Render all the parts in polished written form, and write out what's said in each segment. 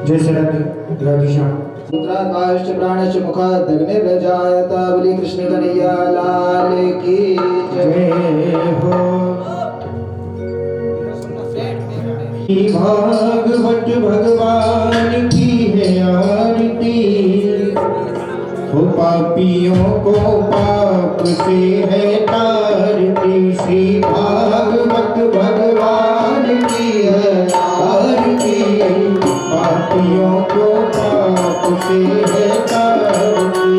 जय शरद राधेश्याम। पुत्राद्वाश्च प्राणश्च मुखादग्निर्जायत। बोली कृष्ण कन्हैया लाल की जय हो। भागवत भगवान की है आरती, हो पापियों को पाप से है तारती। श्री भागवत भगवान की है आरती, पापियों को पाप से है तारती।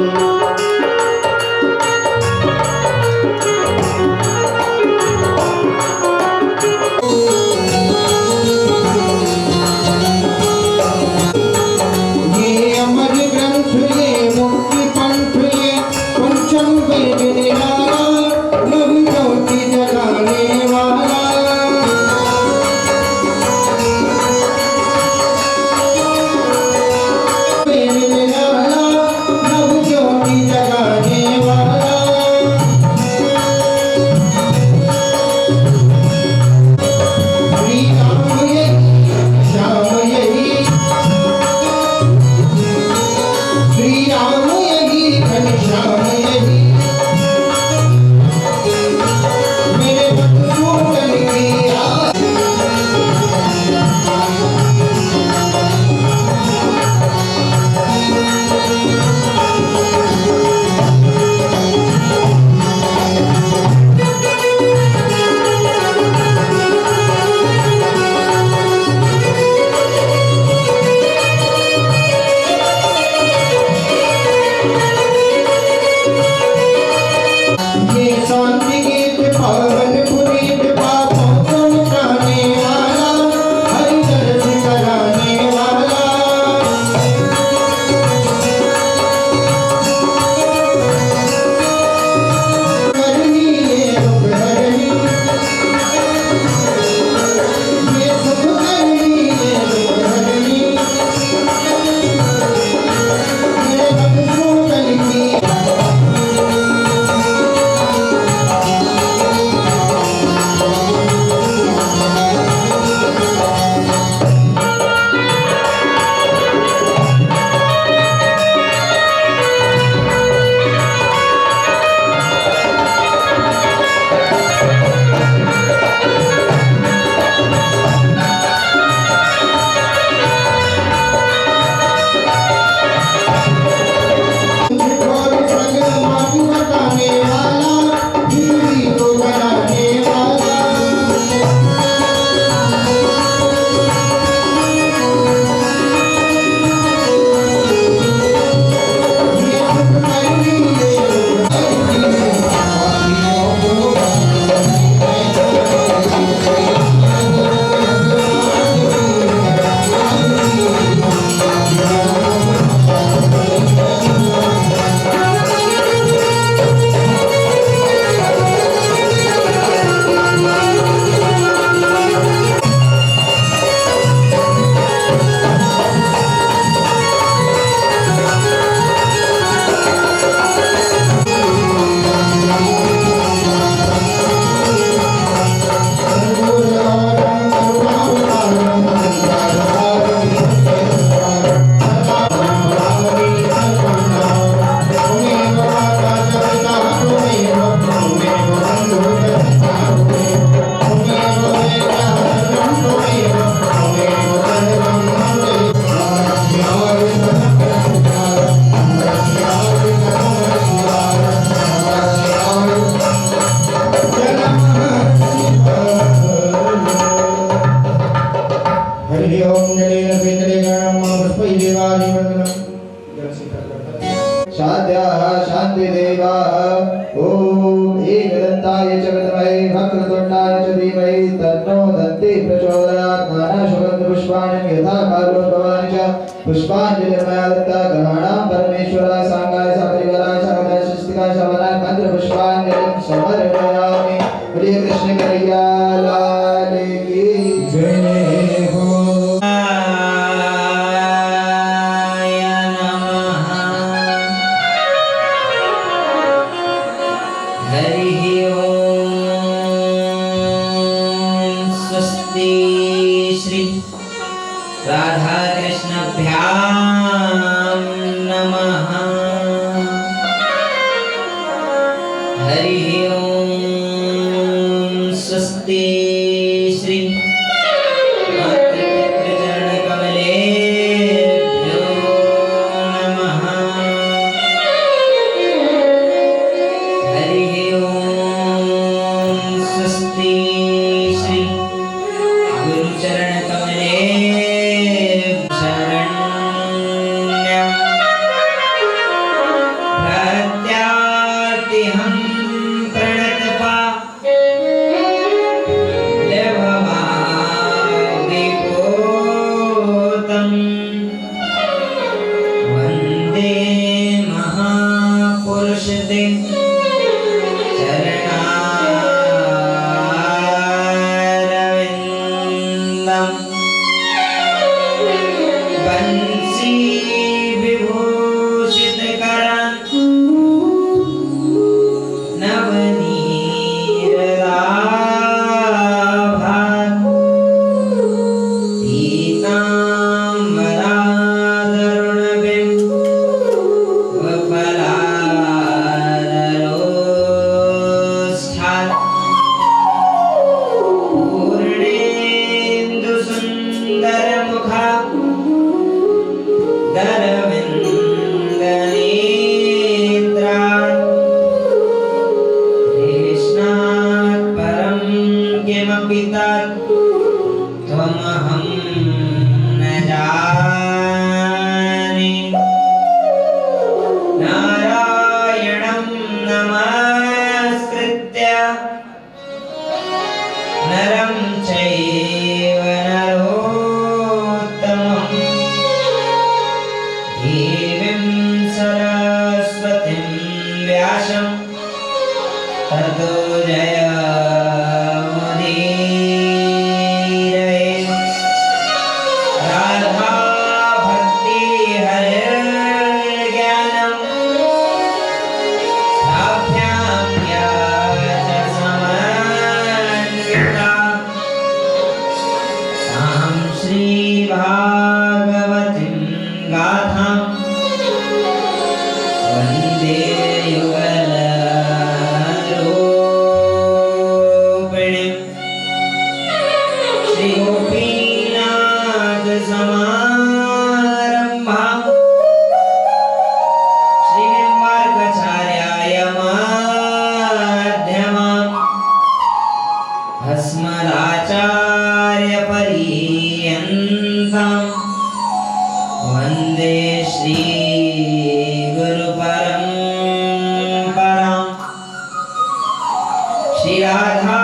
राधा कृष्ण हरिः ॐ स्वस्ति श्री मातृपितृचरणकमलेभ्यो नमः। हरिः ॐ स्वस्ति श्री गुरुचरणकमलेभ्यो शरण्यं प्रत्यार्तिहं प्रणतपा लभवाग्निपोतं वन्दे महापुरुषते चरणारविन्दम् बंसी विभूषितकरं नवनीरदाभात् पीताम्बराधरुणबिम्बफलाधरोष्ठात् पूर्णेन्दुसुन्दरमुखा दरविन्दनेत्रात् कृष्णात् परं किमपि तत् त्वमहं न जाने। नारायणं नमस्कृत्य नरं चैव नरोत्तमं देवीं सरस्वतीं व्यासं ततो जयमुदीरये। राधा भक्ति हरिर्ज्ञानं ताभ्यां या च समन्विता तां श्रीभागवतीं गाथां वन्दे युगलरूपिणीं। श्रीगोपीनाथसमारम्भां श्रीनिम्बार्कचार्याय मध्यमाम् अस्मदाचार्यपर्यन्तां वन्दे श्रीगुरुपरम्पराम्। श्री राधा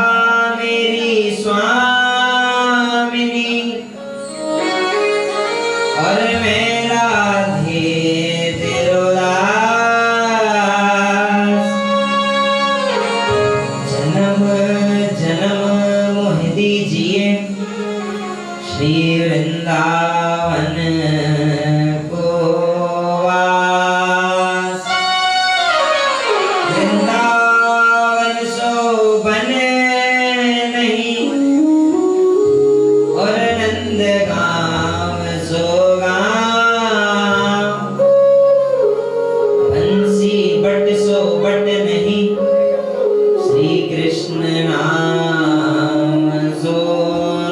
मेरी स्वामिनी और मैं राधे तेरो दास। जन्म जन्म मोह दीजिए श्री वृंदावन को वास। वृंदावन सो बने नहीं और नंदगांव सो गांव। बंसी बट सो बट नहीं श्री कृष्ण नाम सो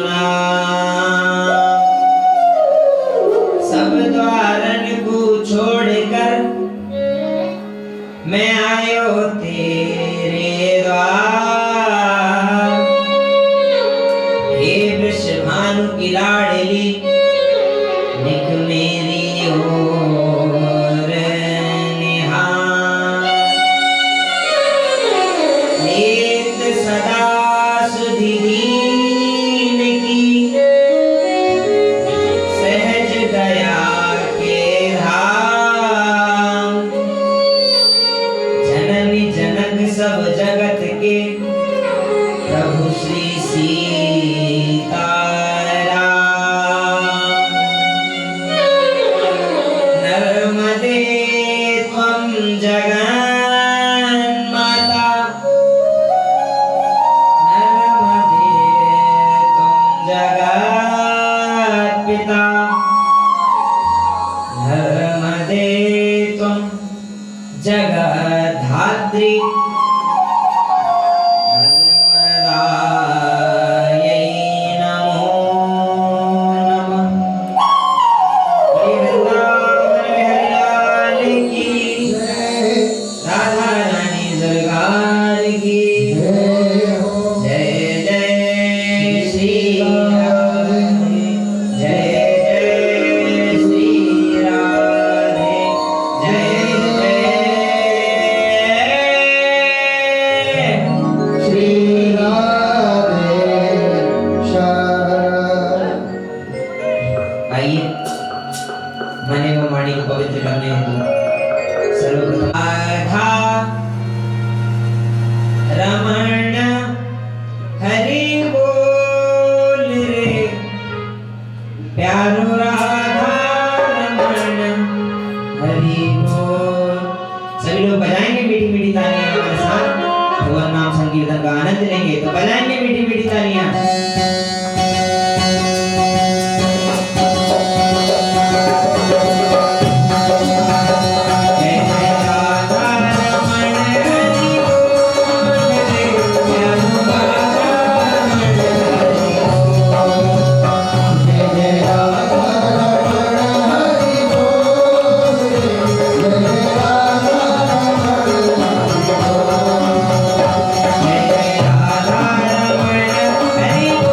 नाम। सब द्वारन को छोड़कर मैं आयो तेरे द्वार। हे वृषभानु की लाडली निक मेरी ओर निहार। नेत्र सदा सुधि दीन की सहज दया के धाम। जननी जनक सब जगत के प्रभु श्री सीताराम। नर्मदे त्वं जगन्माता नर्मदे त्वं जगत्पिता नर्मदे त्वं जगद्धात्री नमो नमः। श्री वृंदावन बिहारी लाल की राधा रानी सरकार की जय जय श्री राधे जय जय श्री राधे जय जय श्री राधे श्याम। आइए मने व वाणी को पवित्र करने हेतु सर्वप्रथम राधा रमण हरि बोल रे प्यारो राधा रमण हरि बोल। सभी लोग बजाएंगे मीठी मीठी तालियां हमारे साथ भगवान नाम संकीर्तन का आनंद लेंगे तो बजाएंगे मीठी मीठी तालियां। जय जय राधा रमण हरि बोल रे प्यारो राधा रमण हरि बोल। जय जय राधा रमण हरि बोल रे, जय राधा रमण हरि बोल। जय जय राधा रमण हरि बोल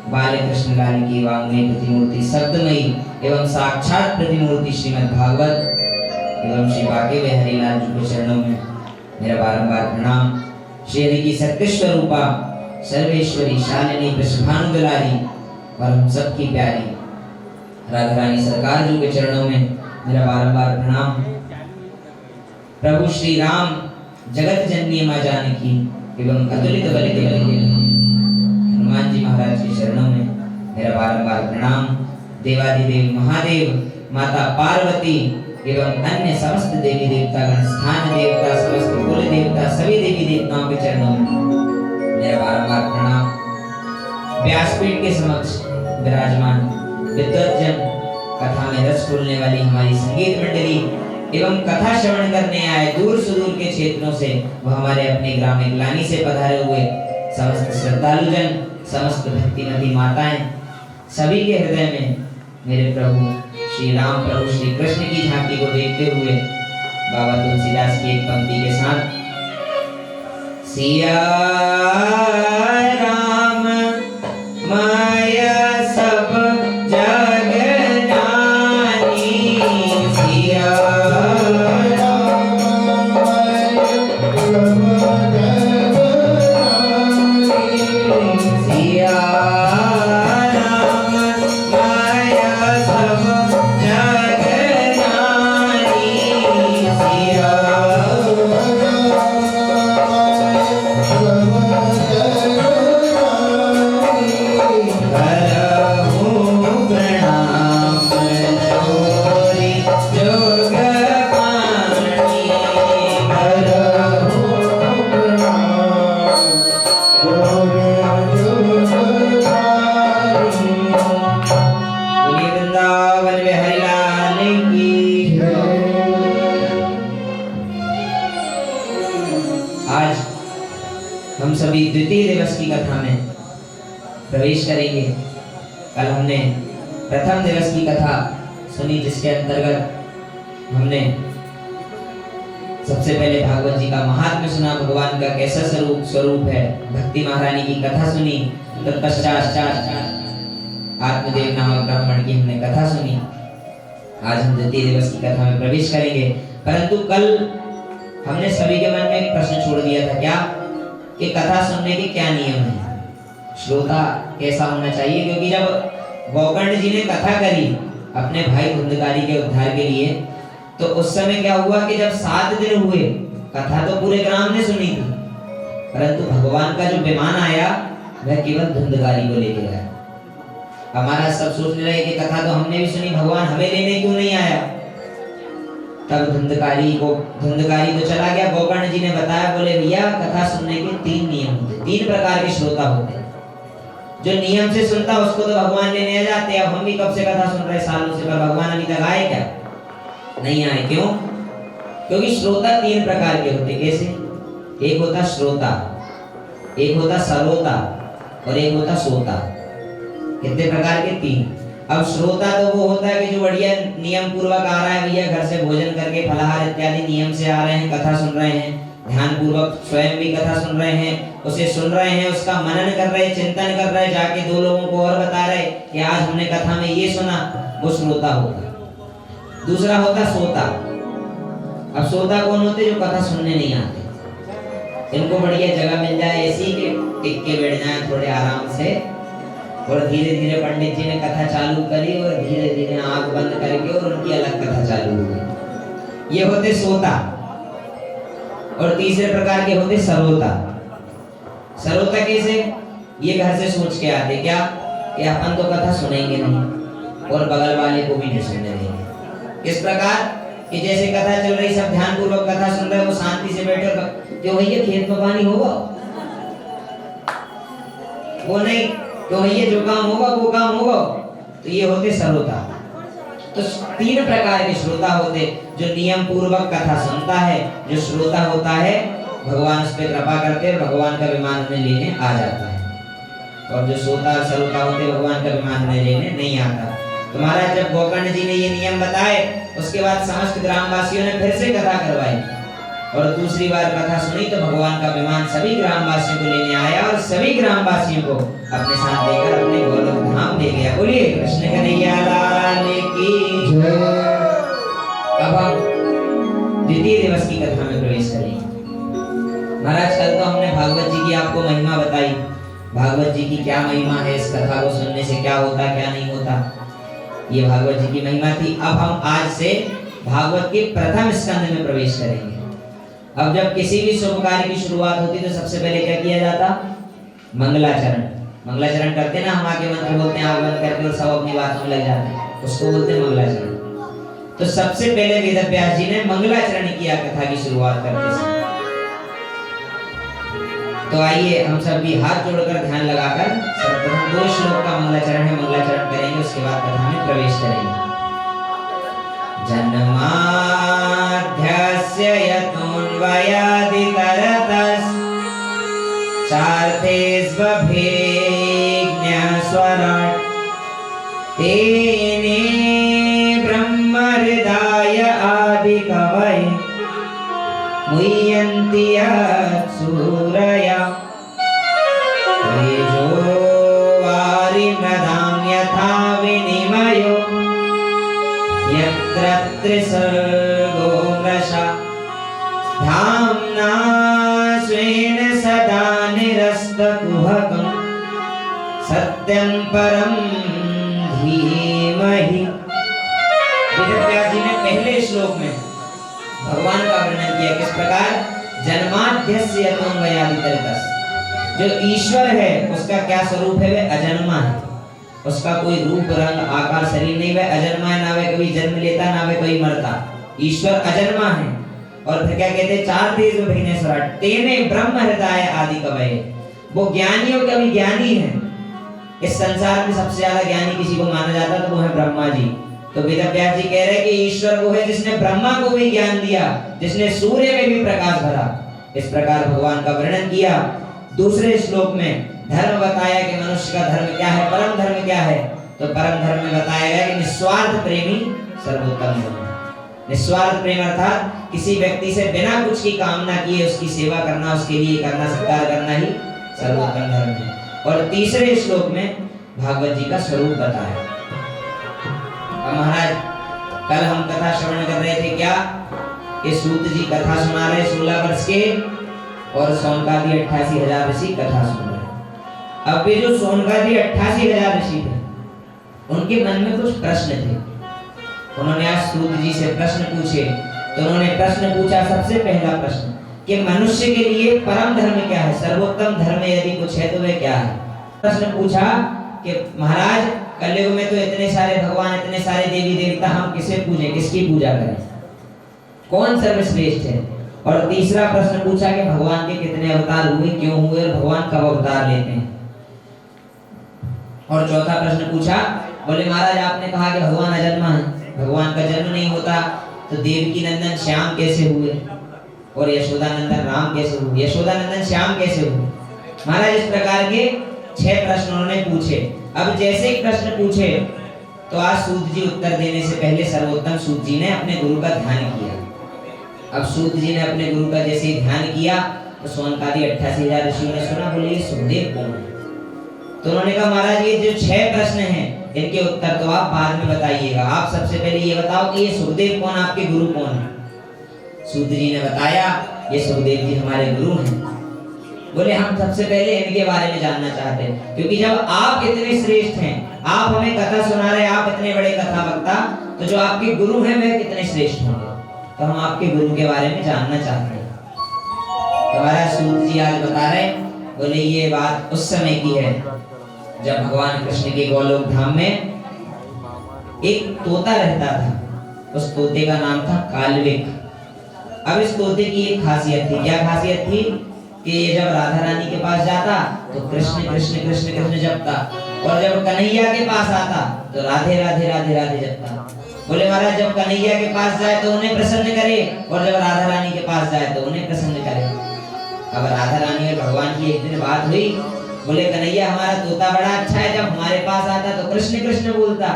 बाल कृष्ण लाल की वांग्मयी प्रतिमूर्ति शब्दमयी एवं साक्षात प्रतिमूर्ति श्रीमद् भागवत एवं श्री बाके बिहारी लाल जी के चरणों में मेरा बारंबार प्रणाम। श्री हरि की सत्य स्वरूपा सर्वेश्वरी शालिनी वृषभानु दुलारी और हम सबकी प्यारी राधा रानी सरकार जी के चरणों में मेरा बारंबार प्रणाम। प्रभु श्री राम जगत जननी मां जानकी एवं अतुलित बल के हनुमान जी महाराज के चरणों में मेरा बारंबार प्रणाम। देवादिदेव महादेव माता पार्वती एवं अन्य समस्त देवी देवतागण स्थान देवता समस्त कुल देवता सभी देवी देवताओं के चरणों में मेरा बारंबार प्रणाम। व्यासपीठ के समक्ष विराजमान विद्वतजन, कथा में रस फूलने वाली हमारी संगीत मंडली एवं कथा श्रवण करने आए दूर सुदूर के क्षेत्रों से वह हमारे अपने ग्राम ग्लानी से पधारे हुए समस्त श्रद्धालुजन, समस्त भक्तिमती माताएं, सभी के हृदय में मेरे प्रभु श्री राम प्रभु श्री कृष्ण की झांकी को देखते हुए बाबा तुलसीदास की एक पंक्ति के साथ सिया राम माया सब जग जानी, सिया द्वितीय दिवस की कथा में प्रवेश करेंगे। कल हमने प्रथम दिवस की कथा सुनी जिसके अंतर्गत हमने सबसे पहले भागवत जी का महात्म्य सुना, भगवान का कैसा स्वरूप है, भक्ति महारानी की कथा सुनी, तत्पश्चात आत्मदेव नामक ब्राह्मण की हमने कथा सुनी। आज हम द्वितीय दिवस की कथा में प्रवेश करेंगे, परंतु कल हमने सभी के मन में एक प्रश्न छोड़ दिया था, क्या कि कथा सुनने के क्या नियम हैं, श्रोता कैसा होना चाहिए। क्योंकि जब गोकर्ण जी ने कथा करी अपने भाई धुंधकारी के उद्धार के लिए, तो उस समय क्या हुआ कि जब 7 दिन हुए, कथा तो पूरे ग्राम ने सुनी थी, परंतु भगवान का जो विमान आया वह केवल धुंधकारी को लेके गया। हमारा सब सोचने लगे कि कथा तो हमने भी सुनी, भगवान हमें लेने क्यों नहीं आया। तब धुंधकारी तो चला गया। गोकर्ण जी ने बताया, बोले भैया कथा सुनने के 3 नियम होते, 3 प्रकार के श्रोता होते हैं। जो नियम से सुनता उसको तो भगवान लेने आ जाते। अब हम भी कब से कथा सुन रहे सालों से, पर भगवान अभी तक आए क्या? नहीं आए। क्यों? क्योंकि श्रोता 3 प्रकार के होते। कैसे? एक होता श्रोता, एक होता सरोता और एक होता सोता। कितने प्रकार के? 3। अब श्रोता तो वो होता है कि जो बढ़िया नियम पूर्वक आ रहा है, भैया घर से भोजन करके फलाहार इत्यादि नियम से आ रहे हैं, कथा सुन रहे हैं, ध्यान पूर्वक स्वयं भी कथा सुन रहे हैं, उसे सुन रहे हैं, उसका मनन कर रहे, चिंतन कर रहे, जाके 2 लोगों को और बता रहे कि आज हमने कथा में ये सुना, वो श्रोता होता। दूसरा होता सोता। अब सोता कौन होते? जो कथा सुनने नहीं आते, इनको बढ़िया जगह मिल जाए ऐसी कि टिक के बैठ जाए थोड़े आराम से, और धीरे धीरे पंडित जी ने कथा चालू करी और धीरे धीरे आंख बंद करके और उनकी अलग कथा चालू हो गई। ये होते सोता। और तीसरे प्रकार के होते सरोता। सरोता कैसे? ये घर से सोच के आते क्या कि अपन तो कथा सुनेंगे नहीं और बगल वाले को भी नहीं सुनने देंगे। किस प्रकार कि जैसे कथा चल रही, सब ध्यान पूर्वक कथा सुन रहे, वो शांति से बैठे, जो भैया खेत में पानी होगा वो नहीं, तो भैया जो काम होगा वो काम होगा। तो ये होते सरोता। तो 3 प्रकार के श्रोता होते, जो नियम पूर्वक कथा सुनता है, जो श्रोता होता है भगवान उस पर कृपा करते हैं, भगवान का विमान उन्हें लेने आ जाता है। और जो सोता और सरोता होते, भगवान का विमान उन्हें लेने नहीं आता। तो महाराज जब गोकर्ण जी ने ये नियम बताए, उसके बाद समस्त ग्रामवासियों ने फिर से कथा करवाई और दूसरी बार कथा सुनी तो भगवान का विमान सभी ग्रामवासियों को लेने आया और सभी ग्रामवासियों को अपने साथ लेकर अपने गोलोक धाम ले गया। बोलिए कृष्ण कन्हैया लाल की जय। अब हम द्वितीय दिवस की कथा में प्रवेश करेंगे। महाराज कल तो हमने भागवत जी की आपको महिमा बताई, भागवत जी की क्या महिमा है, इस कथा को सुनने से क्या होता क्या नहीं होता, ये भागवत जी की महिमा थी। अब हम आज से भागवत के प्रथम स्कंद में प्रवेश करेंगे। अब जब किसी भी शुभ कार्य की शुरुआत होती तो सबसे पहले क्या किया जाता? मंगलाचरण। मंगलाचरण करते ना, हम आगे मंत्र बोलते हैं, आग बंद करके सब अपनी बातों में लग जाते हैं, उसको बोलते हैं मंगलाचरण। तो सबसे पहले वेद व्यास जी ने मंगलाचरण किया कथा की शुरुआत करते समय। तो आइए हम सब भी हाथ जोड़कर ध्यान लगाकर सर्वप्रथम 2 श्लोक का मंगलाचरण है, मंगलाचरण करेंगे, उसके बाद कथा में प्रवेश करेंगे। जन्माद्यस्य यतोऽन्वयादितरतस् चार्थेष्वभिज्ञस्वराट् तेने ब्रह्महृदाय आदिकवये मुह्यन्ति सूरया तेजो वारिमृदां यथा विनिमयो यत्र त्रिसर्गो मृषा धाम्ना स्वेन सदा निरस्तकुहकं सत्यं परं धीमहि। वेद व्यास जी ने पहले श्लोक में भगवान का वर्णन किया किस प्रकार? जन्माद्यस्य यतोऽन्वयादितरतस्, जो ईश्वर है उसका क्या स्वरूप है? वह अजन्मा है, उसका कोई रूप रंग आकार शरीर नहीं, वह अजन्मा है, ना वह कभी जन्म लेता ना वह कभी मरता, ईश्वर अजन्मा है। और फिर क्या कहते हैं? चार तेज विघ्नेश्वराट तेने ब्रह्म हृदय आदि कवये, वो ज्ञानियों के भी ज्ञानी है। इस संसार में सबसे ज्यादा ज्ञानी किसी को माना जाता तो वो है ब्रह्मा जी। तो वेद व्यास जी कह रहे हैं कि ईश्वर वो है जिसने ब्रह्मा को भी ज्ञान दिया, जिसने सूर्य में भी प्रकाश भरा। इस प्रकार भगवान का वर्णन किया। दूसरे श्लोक में धर्म बताया कि मनुष्य का धर्म क्या है, परम धर्म क्या है। तो परम धर्म में बताया गया कि निस्वार्थ प्रेमी सर्वोत्तम धर्म। निस्वार्थ प्रेम अर्थात किसी व्यक्ति से बिना कुछ की कामना किए उसकी सेवा करना, उसके लिए करना, सत्कार करना ही सर्वोत्तम धर्म है। और तीसरे श्लोक में भागवत जी का स्वरूप बताया। महाराज कल हम कथा श्रवण कर रहे थे क्या कि सूत जी कथा सुना रहे 16 वर्ष के, और सोनकादि 88,000 ऋषि कथा सुन रहे। अब ये जो सोनकादि 88,000 ऋषि थे उनके मन में कुछ प्रश्न थे। उन्होंने आज सूत जी से प्रश्न पूछे। तो उन्होंने प्रश्न पूछा, सबसे पहला प्रश्न कि मनुष्य के लिए परम धर्म क्या है, सर्वोत्तम धर्म यदि कुछ है तो वह क्या है। प्रश्न पूछा कि महाराज कलयुग में तो इतने सारे भगवान, इतने सारे देवी देवता, हम किसे पूजें, किसकी पूजा करें, कौन सर्वश्रेष्ठ है। और तीसरा प्रश्न पूछा कि भगवान के कितने अवतार हुए, क्यों हुए, और भगवान कब अवतार लेते हैं। और चौथा प्रश्न पूछा, बोले महाराज आपने कहा कि भगवान अजन्मा है, भगवान का जन्म नहीं होता, तो देवकी नंदन श्याम कैसे हुए, और यशोदा नंदन राम कैसे हुए, यशोदा नंदन श्याम कैसे हुए। महाराज इस प्रकार के 6 प्रश्न उन्होंने पूछे। अब जैसे ही प्रश्न पूछे तो आज सूत जी उत्तर देने से पहले सर्वोत्तम सूत जी ने अपने गुरु का ध्यान किया। अब सूत जी ने अपने गुरु का जैसे ही ध्यान किया तो सोनकादि 88,000 ऋषियों ने सुना, बोले ये सुखदेव कौन है। तो उन्होंने कहा महाराज ये जो 6 प्रश्न हैं इनके उत्तर तो आप बाद में बताइएगा, आप सबसे पहले ये बताओ कि ये सुखदेव कौन, आपके गुरु कौन है। सूत जी ने बताया ये सुखदेव जी हमारे गुरु हैं। बोले हम सबसे पहले इनके बारे में जानना चाहते हैं, क्योंकि जब आप इतने श्रेष्ठ हैं, आप हमें कथा सुना रहे, आप इतने बड़े कथा वक्ता, तो जो आपके गुरु हैं वे कितने श्रेष्ठ होंगे, तो हम आपके गुरु के बारे में जानना चाहते हैं। तो हमारा सूत जी आज बता रहे, बोले ये बात उस समय की है जब भगवान कृष्ण के गोलोक धाम में एक तोता रहता था। उस तोते का नाम था काल्विक। अब इस तोते की एक खासियत थी। क्या खासियत थी कि ये जब राधा रानी के पास जाता तो कृष्ण कृष्ण कृष्ण कृष्ण जपता, और जब कन्हैया के पास आता तो राधे राधे राधे राधे जपता। बोले महाराज जब कन्हैया के पास जाए तो उन्हें प्रसन्न करे, और जब राधा रानी के पास जाए तो उन्हें प्रसन्न करे। अब राधा रानी और भगवान की एक दिन बात हुई। बोले कन्हैया हमारा तोता बड़ा अच्छा है, जब हमारे पास आता तो कृष्ण कृष्ण बोलता।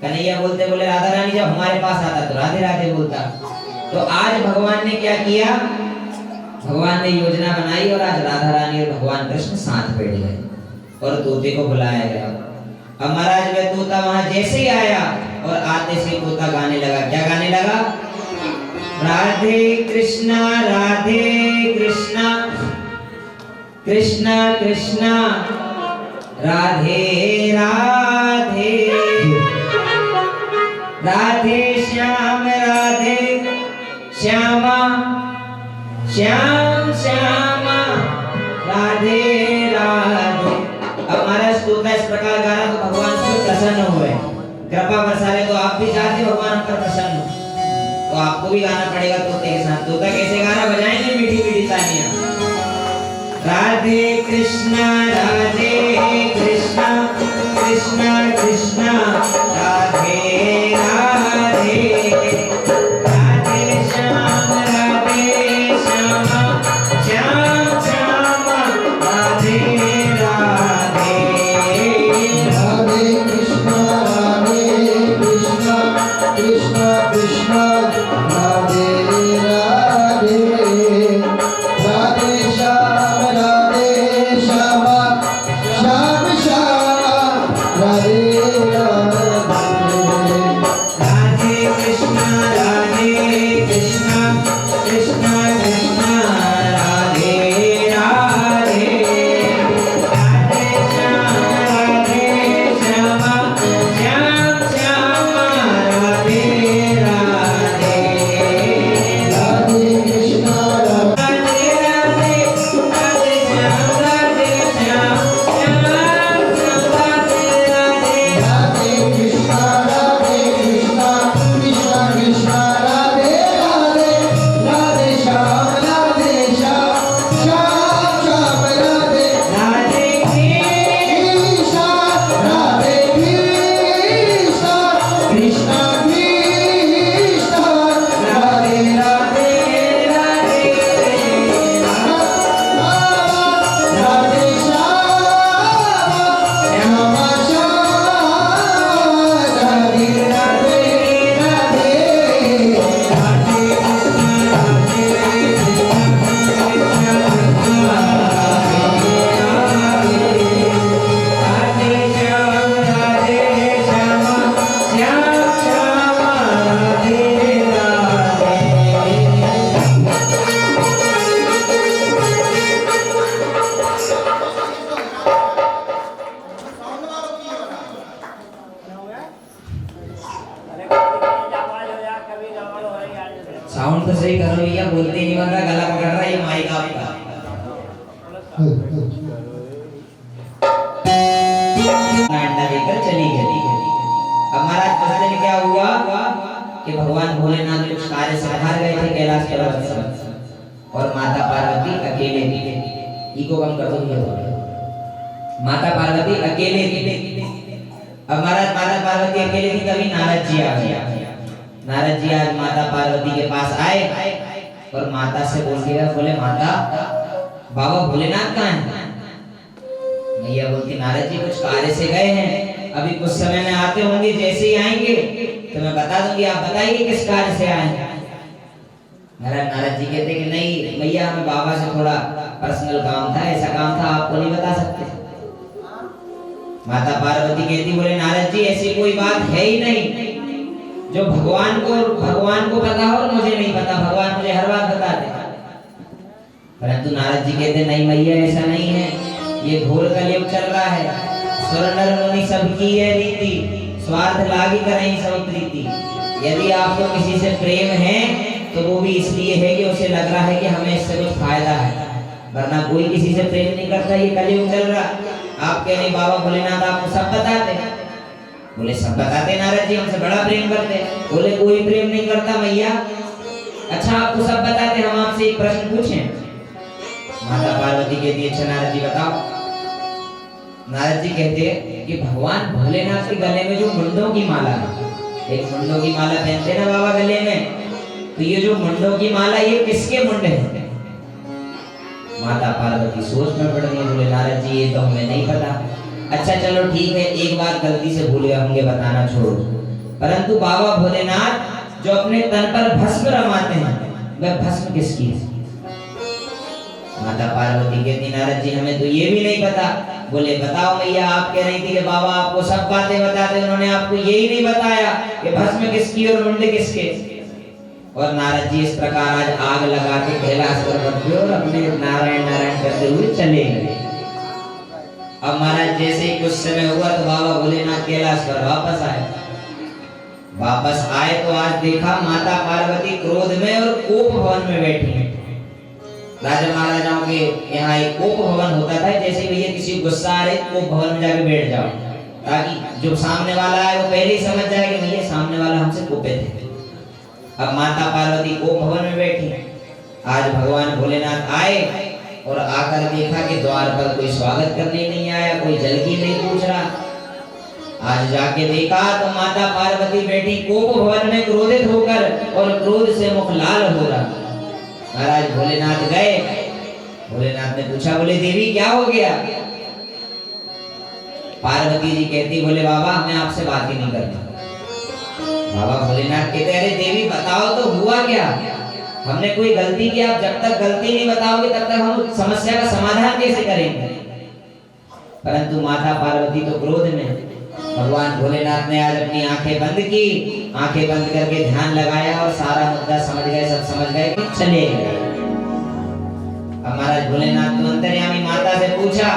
कन्हैया बोलते, बोले राधा रानी जब हमारे पास आता तो राधे राधे बोलता। तो आज भगवान ने क्या किया भगवान ने योजना बनाई और आज राधा रानी और भगवान कृष्ण साथ बैठ गए और तोते को बुलाया गया। अब महाराज वह तोता वहां जैसे ही आया और आते से तोता गाने लगा। क्या गाने लगा? राधे कृष्णा कृष्णा कृष्णा राधे राधे, राधे श्याम श्यामा श्याम श्यामा राधे राधे। अब महाराज तोता इस प्रकार गा रहा तो भगवान से प्रसन्न हुए, कृपा बरसा रहे। तो आप भी चाहते भगवान पर प्रसन्न हो तो आपको भी गाना पड़ेगा तोते के साथ। तोता कैसे गाना बजाएंगे? मीठी मीठी तालियां। राधे कृष्णा कृष्णा कृष्णा राधे राधे, राधे श्यामा श्याम श्यामा राधे राधे। राधे कृष्णा कृष्णा कृष्णा राधे राधे, राधे श्याम श्यामा श्याम श्यामा राधे राधे। राधे कृष्णा कृष्णा कृष्णा कृष्णा राधे राधे, राधे श्यामा श्याम श्यामा राधे राधे। राधे कृष्णा राधे राधे, राधे श्याम श्याम राधे राधे। राधे कृष्णा कृष्णा कृष्णा राधे राधे, राधे श्याम श्याम श्याम राधे राधे कृष्णा, राधे कृष्णा कृष्णा कृष्णा राधे राधे राधे श्याम श्याम राधे राधे राधे। राधे श्याम राधे श्यामा श्याम श्यामा राधे राधे। साउंड तो सही करो भैया, बोलते नहीं बन रहा, गला पकड़ रहा है ये माइक आपका। अंडा लेकर चली गई। अब महाराज पता नहीं क्या हुआ कि भगवान भोलेनाथ कुछ कार्य से बाहर गए थे कैलाश पर्वत से और माता पार्वती अकेले थी। इको कम कर दो भैया। माता पार्वती अकेले थी। अब महाराज माता पार्वती अकेले थी, तभी नारद जी आ गए। नारद जी आज माता पार्वती के पास आए और माता से बोल दिया, बोले माता बाबा भोलेनाथ कहाँ हैं? मैया बोलती नारद जी कुछ कार्य से गए हैं, अभी कुछ समय में आते होंगे, जैसे ही आएंगे तो मैं बता दूंगी, आप बताइए किस कार्य से आए हैं। नारद जी कहते कि नहीं मैया हमें बाबा से थोड़ा पर्सनल काम था, ऐसा काम था आपको नहीं बता सकते। माता पार्वती कहती बोले नारद जी ऐसी कोई बात है ही नहीं जो भगवान को पता हो और मुझे नहीं पता, भगवान मुझे हर बात बताते। परंतु नारद जी कहते नहीं मैया ऐसा नहीं है, ये घोर कलयुग चल रहा है, सुर नर मुनि सबकी है रीति, स्वार्थ लागी करें सब प्रीति। यदि आपको किसी से प्रेम है तो वो भी इसलिए है कि उसे लग रहा है कि हमें इससे कुछ फायदा है, वरना कोई किसी से प्रेम नहीं करता। ये कलयुग चल रहा। आप कह रहे बाबा भोलेनाथ आपको सब बताते हैं। बोले सब बताते नारद जी, हमसे बड़ा प्रेम करते हैं। बोले कोई प्रेम नहीं करता मैया। अच्छा आपको सब बताते, हम आपसे एक प्रश्न पूछें। माता पार्वती कहती अच्छा नारद जी बताओ। नारद जी कहते कि भगवान भोलेनाथ के गले में जो मुंडों की माला है, एक मुंडों की माला पहनते ना बाबा गले में, तो ये जो मुंडों की माला ये किसके मुंड है? माता पार्वती सोच में पड़ गई। बोले नारद जी ये तो हमें नहीं पता। अच्छा चलो ठीक है, एक बात गलती से भूल गए होंगे, बताना छोड़ो। परंतु बाबा भोलेनाथ जो अपने तन पर भस्म रमाते हैं, वह भस्म किसकी है? माता पार्वती कहती नारद जी हमें तो ये भी नहीं पता। बोले बताओ मैया, आप कह रही थी कि बाबा आपको सब बातें बताते, उन्होंने आपको यही नहीं बताया कि भस्म किसकी और मुंड किसके। और नारद जी इस प्रकार आज आग लगा के कैलाश पर्वत पे और अपने नारायण नारायण करते हुए चले गए। अब महाराज जैसे ही कुछ समय हुआ तो बाबा भोलेनाथ कैलाश पर वापस आए। वापस आए तो आज देखा माता पार्वती क्रोध में और कोप भवन में बैठी है। राजा महाराजाओं के यहाँ एक कोप भवन होता था, जैसे भैया किसी गुस्सा आ रहे कोप भवन में जाके बैठ जाओ, ताकि जो सामने वाला है वो पहले ही समझ जाए कि भैया सामने वाला हमसे कोपित है। अब माता पार्वती कोप भवन में बैठी। आज भगवान भोलेनाथ आए और आकर देखा कि द्वार पर कोई स्वागत करने नहीं आया, कोई जल की नहीं पूछ रहा। आज जाके देखा तो माता पार्वती बैठी कोप भवन में क्रोधित होकर और क्रोध से मुख लाल हो रहा। महाराज भोलेनाथ गए, भोलेनाथ ने पूछा, बोले देवी क्या हो गया? पार्वती जी कहती बोले बाबा हमें आपसे बात ही नहीं करनी। बाबा भोलेनाथ कहते अरे देवी बताओ तो हुआ क्या? हमने कोई गलती की? आप जब तक गलती नहीं बताओगे तब तक हम समस्या का समाधान कैसे करेंगे? परंतु माता पार्वती तो क्रोध में। भगवान भोलेनाथ ने आज अपनी आंखें बंद की, आंखें बंद करके ध्यान लगाया और सारा मुद्दा समझ गए, सब समझ गए, चले गए। अब महाराज भोलेनाथ तो अंतर्यामी माता से पूछा,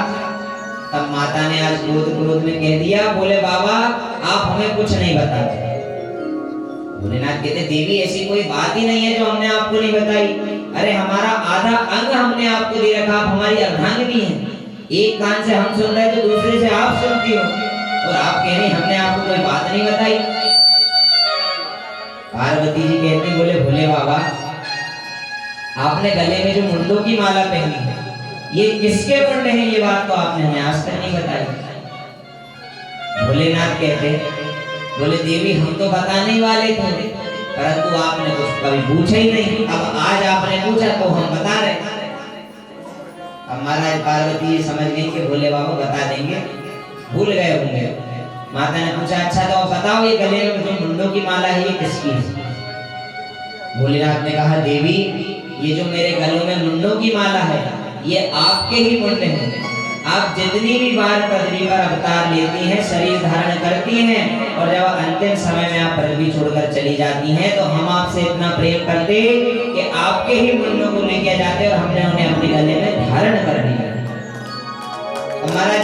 तब माता ने आज क्रोध में कह दिया बोले बाबा आप हमें कुछ नहीं बताते। भोलेनाथ कहते देवी ऐसी कोई बात ही नहीं है जो हमने आपको नहीं बताई। अरे हमारा आधा अंग हमने आपको दे रखा, आप हमारी अर्धांगिनी हैं। एक कान से हम सुन रहे तो दूसरे से आप सुनती हो और आप कह रही हमने आपको कोई बात नहीं बताई। पार्वती जी कहती बोले भोले बाबा आपने गले में जो मुंडों की माला पहनी है ये किसके मुंड हैं? ये बात तो आपने हमें आज तक नहीं बताई। भोलेनाथ कहते बोले देवी हम तो बताने वाले थे परंतु आपने कुछ कभी पूछा ही नहीं, अब आज आपने पूछा तो हम बता रहे। अब महाराज पार्वती जी समझ गई कि भोले बाबा बता देंगे, भूल गए होंगे। माता ने पूछा अच्छा तो आप बताओ ये गले में जो मुंडों की माला है ये किसकी है? भोलेनाथ ने कहा देवी ये जो मेरे गलों में मुंडों की माला है ये आपके ही मुंड हैं। आप जितनी भी बार पृथ्वी पर अवतार लेती हैं, शरीर धारण करती हैं और जब अंतिम समय में आप पृथ्वी छोड़कर चली जाती हैं तो हम आपसे इतना प्रेम करते कि आपके ही मुंडों को लेकर जाते और हमने उन्हें अपने गले में धारण कर लिया। हमारा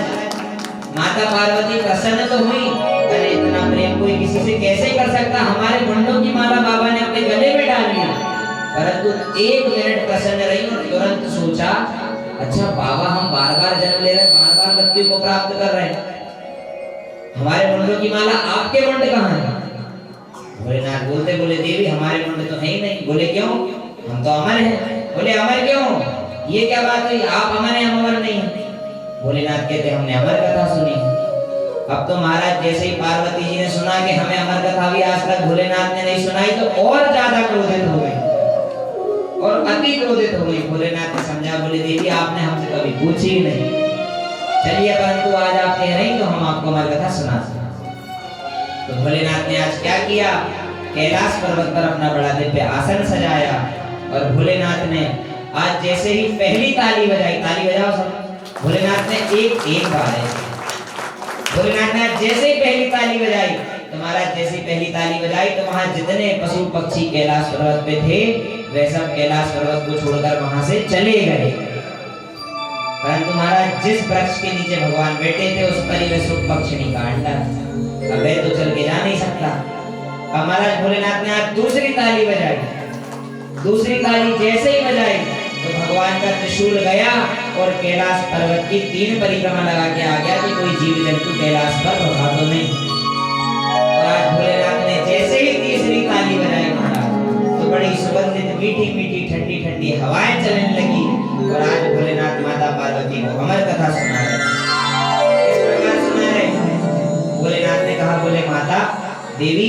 माता पार्वती प्रसन्न तो हुई, अरे इतना प्रेम कोई किसी से कैसे कर सकता? हमारे मुंडों की माला बाबा ने अपने गले में डाल लिया। परंतु एक मिनट प्रसन्न रही और तुरंत सोचा अच्छा बाबा हम बार बार जन्म ले रहे, बार बार मृत्यु को प्राप्त कर रहे हैं, हमारे मुंडों की माला आपके मुंड कहाँ है? भोलेनाथ बोलते बोले देवी हमारे मुंड तो है ही नहीं। बोले क्यों? हम तो अमर हैं। बोले अमर क्यों? ये क्या बात हुई? आप अमर हैं हम अमर नहीं हैं। भोलेनाथ कहते हमने अमर कथा सुनी। अब तो महाराज जैसे ही पार्वती जी ने सुना कि हमें अमर कथा भी आज तक भोलेनाथ ने नहीं सुनाई तो और ज्यादा क्रोधित हो गए और अति क्रोधित हो गई। भोलेनाथ ने समझा बोले देवी आपने हमसे कभी पूछी ही नहीं, चलिए परंतु आज आप कह रही तो हम आपको अमर कथा सुना सकते। तो भोलेनाथ ने आज क्या किया? कैलाश पर्वत पर अपना बड़ा दिव्य आसन सजाया और भोलेनाथ ने आज जैसे ही पहली ताली बजाई, ताली बजाओ सब। भोलेनाथ ने एक बार भोलेनाथ ने जैसे ही पहली ताली बजाई तो महाराज जैसे पहली ताली बजाई तो वहां जितने पशु पक्षी कैलाश पर्वत पे थे वे सब कैलाश पर्वत को छोड़कर वहां से चले गए। परंतु महाराज जिस वृक्ष के नीचे भगवान बैठे थे उस पर ही सुख पक्षी का अंडा, अब वह तो चल के जा नहीं सकता। अब महाराज भोलेनाथ ने आज दूसरी ताली बजाई। दूसरी ताली जैसे ही बजाई तो भगवान का त्रिशूल गया और कैलाश पर्वत की 3 परिक्रमा लगा के आ गया कि कोई जीव जंतु कैलाश पर रुका तो नहीं। और आज भोलेनाथ ने जैसे ही तीसरी ताली बजाई तो बड़ी सुगंधित मीठी मीठी ठंडी ठंडी हवाएं चलने लगी और आज भोलेनाथ माता पार्वती को अमर कथा सुना रहे। इस प्रकार सुना रहे। भोलेनाथ ने कहा बोले माता देवी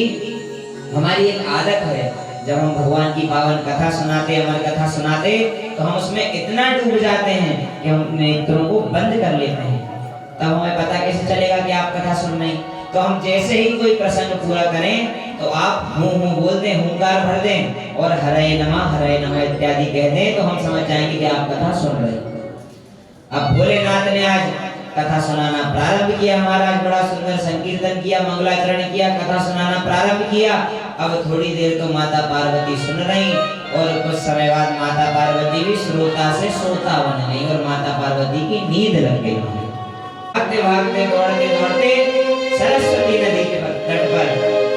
हमारी एक आदत है, जब हम भगवान की पावन कथा सुनाते, अमर कथा सुनाते तो हम उसमें इतना डूब जाते हैं कि हम अपने नेत्रों को बंद कर लेते हैं। तब हमें पता कैसे चलेगा कि आप कथा सुन रहे हैं? तो हम जैसे ही कोई प्रसंग पूरा करें तो आप हूं हूं बोल दें, हुंकार भर दें और हरे नमः इत्यादि कह दें तो हम समझ जाएंगे कि आप कथा सुन रहे हैं। अब भोलेनाथ ने आज कथा सुनाना प्रारंभ किया। महाराज बड़ा सुंदर संकीर्तन किया, मंगलाचरण किया, कथा सुनाना प्रारंभ किया। अब थोड़ी देर तो माता पार्वती सुन रही और कुछ समय बाद माता पार्वती भी श्रोता से श्रोता बन गई और माता पार्वती की नींद लग गई। भागते भागते दौड़ते दौड़ते सरस्वती नदी के तट पर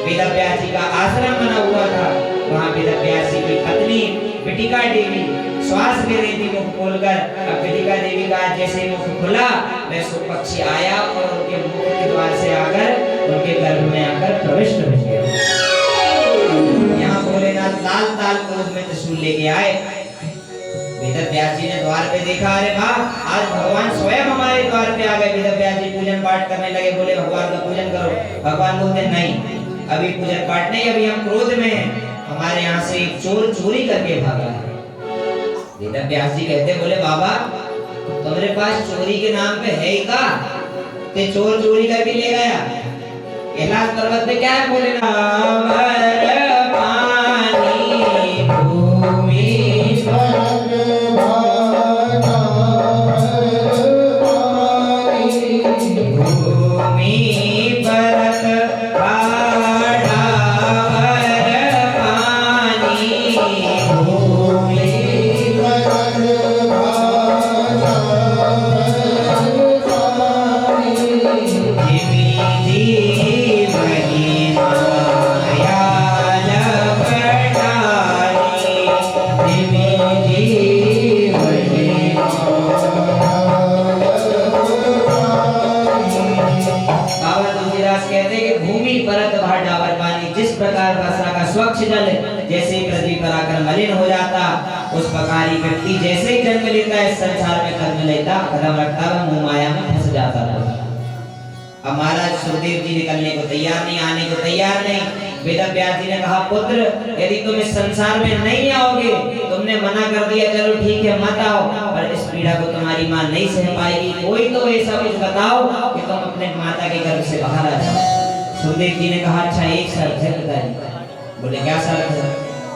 वेदव्यास जी का आश्रम बना हुआ था। वहां वेदव्यास जी की पत्नी पिटिका देवी श्वास ले रही थी मुख खोलकर। अब पिटिका देवी का जैसे मुख खुला वैसे पक्षी आया और उनके मुख के द्वार से आकर उनके गर्भ में आकर प्रविष्ट हो गया। यहाँ भोलेनाथ लाल लाल क्रोध में त्रिशूल लेके आए। वेदव्यास जी ने द्वार पे देखा, अरे वाह, आज भगवान स्वयं हमारे द्वार पे आ गए। वेदव्यास जी पूजन पाठ करने लगे, बोले भगवान का पूजन करो। भगवान बोलते नहीं, अभी पूजन पाठ नहीं, अभी हम क्रोध में हैं। हमारे यहाँ से एक चोर चोरी करके भागा है। वेदव्यास जी कहते, बोले बाबा तुम्हारे पास चोरी के नाम पे है ही का? ते चोर चोरी करके ले गया। कैलाश पर्वत पे क्या है? बोले स्वच्छ जल जैसे पृथ्वी पर आकर मलिन हो जाता, उस प्रकार ही व्यक्ति जैसे ही जन्म लेता है संसार में कर्म लेता, कदम रखता है, मोह माया में फंस जाता है। अब महाराज सुखदेव जी निकलने को तैयार नहीं, आने को तैयार नहीं। वेदव्यास जी ने कहा, पुत्र यदि तुम इस संसार में नहीं आओगे, तुमने मना कर दिया, चलो ठीक है मत आओ, पर इस पीड़ा को तुम्हारी माँ नहीं सह पाएगी। कोई तो ऐसा कुछ बताओ कि तुम अपने माता के गर्भ से बाहर आ जाओ। सुखदेव जी ने कहा, अच्छा एक शर्त है बताइए। बोले क्या शर्त है?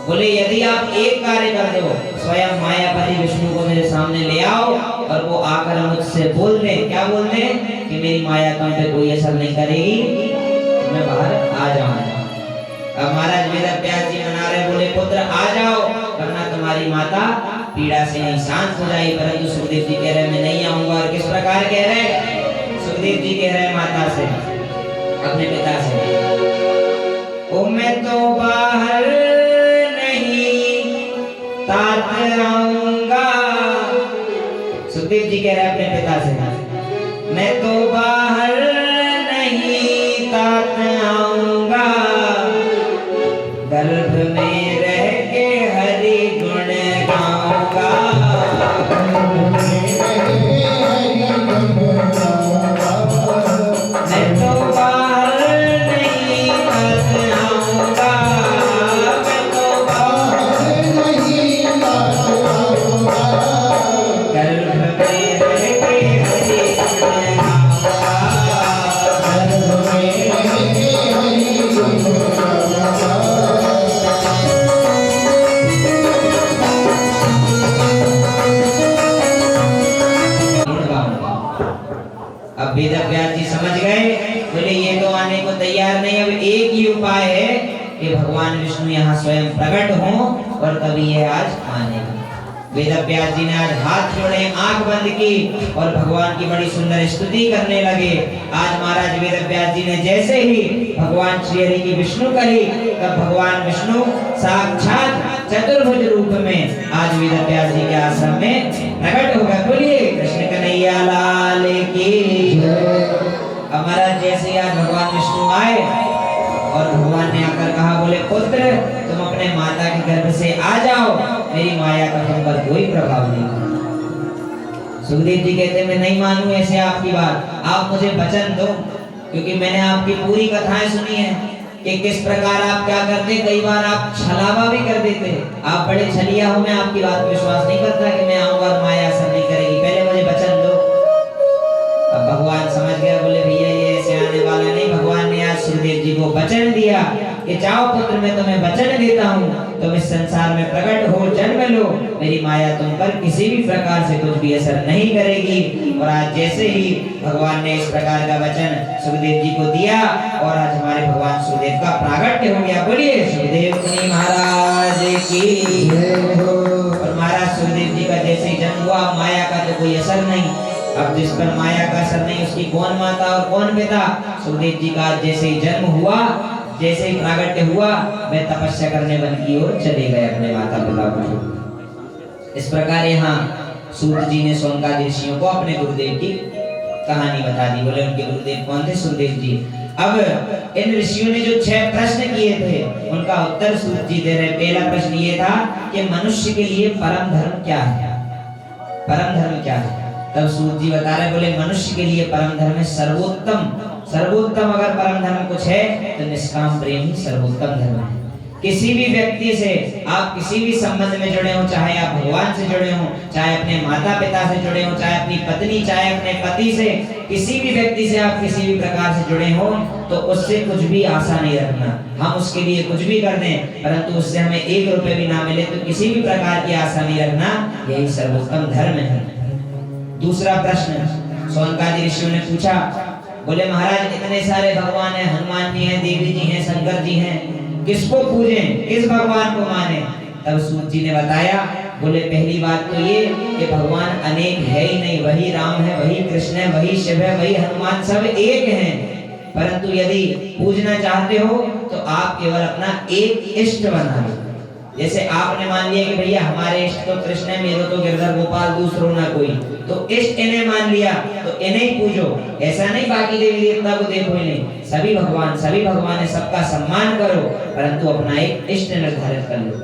बोले यदि आप एक कार्य कर दो, स्वयं मायापति विष्णु को मेरे सामने ले आओ और वो आकर मुझसे बोल दे, क्या बोल दे कि मेरी माया तुम पे कोई असर नहीं करेगी, मैं बाहर आ जाऊंगा। अब महाराज वेदव्यास जी मना रहे, बोले पुत्र आ जाओ, वरना तुम्हारी माता पीड़ा से नहीं शांत हो जाएगी। परंतु सुखदेव जी कह रहे मैं नहीं आऊंगा। और किस प्रकार कह रहे? सुखदेव जी कह रहे माता से, अपने पिता से, ओ मैं तो बाहर नहीं तात आऊंगा। सुखदेव जी कह रहे अपने पिता से, मैं तो बाहर नहीं तात आऊंगा, गर्भ में रह के हरि गुण गाऊंगा। मैं तो वेदव्यास जी समझ गए, बोले ये तो आने को तैयार नहीं, अब एक ही उपाय है कि भगवान विष्णु यहाँ स्वयं प्रकट हों और तभी ये आज आने। वेदव्यास जी ने आज हाथ जोड़े, आंख बंद की और भगवान की बड़ी सुंदर स्तुति करने लगे। आज महाराज वेदव्यास जी ने जैसे ही भगवान श्री हरि की विष्णु कही, तब भगवान विष्णु साक्षात चतुर्भुज रूप में आज वेदव्यास जी के आश्रम में प्रकट हो गए। बोलिए कृष्ण कन्हैया लाल की जय। हमारा जैसे ही आज भगवान विष्णु आए और भगवान ने आकर कहा, बोले पुत्र तुम अपने माता के गर्भ से आ जाओ, मेरी माया का तुम पर कोई प्रभाव नहीं। सुखदेव जी कहते मैं नहीं मानूं ऐसे आपकी बात, आप मुझे वचन दो, क्योंकि मैंने आपकी पूरी कथाएं सुनी है कि किस प्रकार आप क्या करते, कई बार आप छलावा भी कर देते, आप बड़े छलिया हो, मैं आपकी बात पर विश्वास नहीं करता कि मैं आऊंगा और माया असर नहीं करेगी, पहले मुझे वचन दो। अब भगवान समझ गया, बोले भैया ये ऐसे आने वाला नहीं। भगवान ने आज सुखदेव जी को वचन दिया कि जाओ पुत्र मैं तुम्हें वचन देता हूँ, तुम इस संसार में प्रकट हो, जन्म लो, मेरी माया तुम पर किसी भी प्रकार से कुछ भी असर नहीं करेगी। और आज जैसे ही भगवान ने इस प्रकार का वचन सुखदेव जी को दिया और आज हमारे भगवान सुखदेव का प्रागट्य हो गया। बोलिए सुखदेव मुनि महाराज की जय हो। और महाराज सुखदेव जी का जैसे ही जन्म हुआ, माया का तो कोई असर नहीं। अब जिस पर माया का असर नहीं उसकी कौन माता और कौन पिता। सुखदेव जी का जैसे ही जन्म हुआ, जैसे ही प्रागट्य हुआ, वे तपस्या करने वन की ओर चले गए अपने माता पिता को। इस प्रकार यहाँ सूत जी ने सोनकादि ऋषियों को अपने गुरुदेव की कहानी बता दी। बोले उनके गुरुदेव कौन थे? सुखदेव जी। अब इन ऋषियों ने जो 6 प्रश्न किए थे उनका उत्तर सूत जी दे रहे। पहला प्रश्न ये था कि मनुष्य के लिए परम धर्म क्या है? परम धर्म क्या है? तब सूत जी बता रहे, बोले मनुष्य के लिए परम धर्म है सर्वोत्तम। सर्वोत्तम अगर परम धर्म कुछ है तो निष्काम प्रेम ही सर्वोत्तम धर्म है। किसी भी व्यक्ति से आप किसी भी संबंध में जुड़े हो, चाहे आप भगवान से जुड़े हो, चाहे अपने माता पिता से जुड़े हो, चाहे अपनी पत्नी, चाहे अपने पति से, किसी भी व्यक्ति से आप किसी भी प्रकार से जुड़े हो तो उससे कुछ भी आशा नहीं रखना। हम उसके लिए कुछ भी कर दें परंतु उससे हमें 1 रुपए भी ना मिले तो किसी भी प्रकार की आशा नहीं रखना। यही सर्वोत्तम धर्म है। दूसरा प्रश्न सोनकादि ऋषियों ने पूछा, बोले महाराज इतने सारे भगवान हैं, हनुमान जी हैं, देवी जी हैं, शंकर जी हैं, किसको पूजें, किस भगवान को माने? तब सूत जी ने बताया, बोले पहली बात तो ये कि भगवान अनेक है ही नहीं, वही राम है, वही कृष्ण है, वही शिव है, वही हनुमान, सब एक हैं। परंतु यदि पूजना चाहते हो तो आप केवल अपना एक इष्ट बना लो। जैसे आपने मान लिया कि भैया हमारे इष्ट तो कृष्ण है, मेरे तो गिरधर गोपाल, दूसरों ना कोई, तो इष्ट इन्हें मान लिया तो इन्हें पूजो। ऐसा नहीं बाकी देवी देवता को देखो ही नहीं, सभी भगवान है, सबका सम्मान करो, परंतु अपना एक इष्ट निर्धारित कर लो।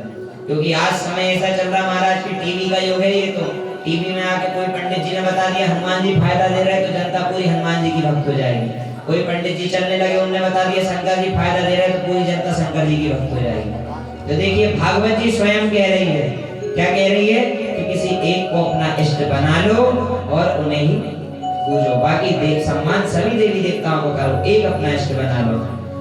क्योंकि आज समय ऐसा चल रहा महाराज की टीवी का युग है। ये तो टीवी में आके कोई पंडित जी ने बता दिया हनुमान जी फायदा दे रहे हैं तो जनता पूरी हनुमान जी की भक्त हो जाएगी। कोई पंडित जी चलने लगे, उन्होंने बता दिया शंकर जी फायदा दे रहे हैं तो पूरी जनता शंकर जी की भक्त हो जाएगी। तो देखिए भागवत जी स्वयं कह रही है, क्या कह रही है कि किसी एक को अपना इष्ट बना लो और उन्हें ही पूजो, बाकी देव सम्मान सभी देवी देवताओं को करो, एक अपना इष्ट बना लो।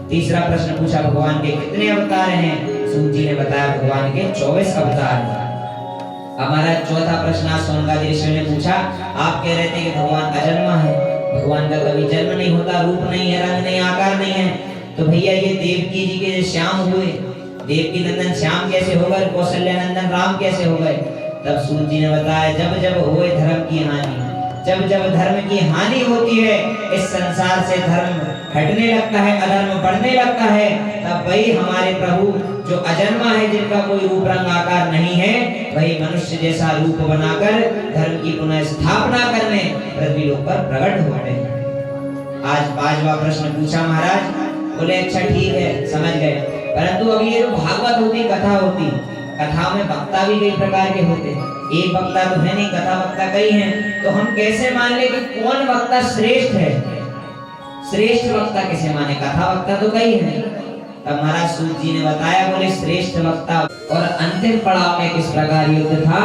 तीसरा प्रश्न पूछा, भगवान के कितने अवतार हैं? सूत जी ने बताया भगवान के 24 अवतार हैं। हमारा चौथा प्रश्न आज सोनकादि ऋषियों ने पूछा, आप कह रहे थे कि भगवान अजन्मा है, भगवान का कभी जन्म नहीं होता, रूप नहीं है, रंग नहीं, आकार नहीं है, तो भैया ये देवकी जी के श्याम हुए, देवकी नंदन श्याम कैसे हो गए, कौशल्या नंदन राम कैसे हो गए? तब सूत जी ने बताया, जब जब हुए धर्म की हानि, जब जब धर्म की हानि होती है, इस संसार से धर्म हटने लगता है, अधर्म बढ़ने लगता है, तब वही हमारे प्रभु जो अजन्मा है, जिनका कोई रूप रंग आकार नहीं है, वही मनुष्य जैसा रूप बनाकर धर्म की पुनः स्थापना करने पृथ्वी लोक पर प्रकट होते हैं। आज 5वां प्रश्न पूछा महाराज, बोले अच्छा ठीक है समझ गए, परंतु अब ये जो भागवत होती, कथा होती, कथा में वक्ता भी कई प्रकार के होते हैं, एक वक्ता तो है नहीं, कथा वक्ता कई हैं, तो हम कैसे मान ले कि कौन वक्ता श्रेष्ठ है? श्रेष्ठ वक्ता किसे माने? कथा वक्ता तो कई हैं। तब महाराज सूत जी ने बताया, बोले श्रेष्ठ वक्ता और अंतिम पड़ाव में किस प्रकार युद्ध था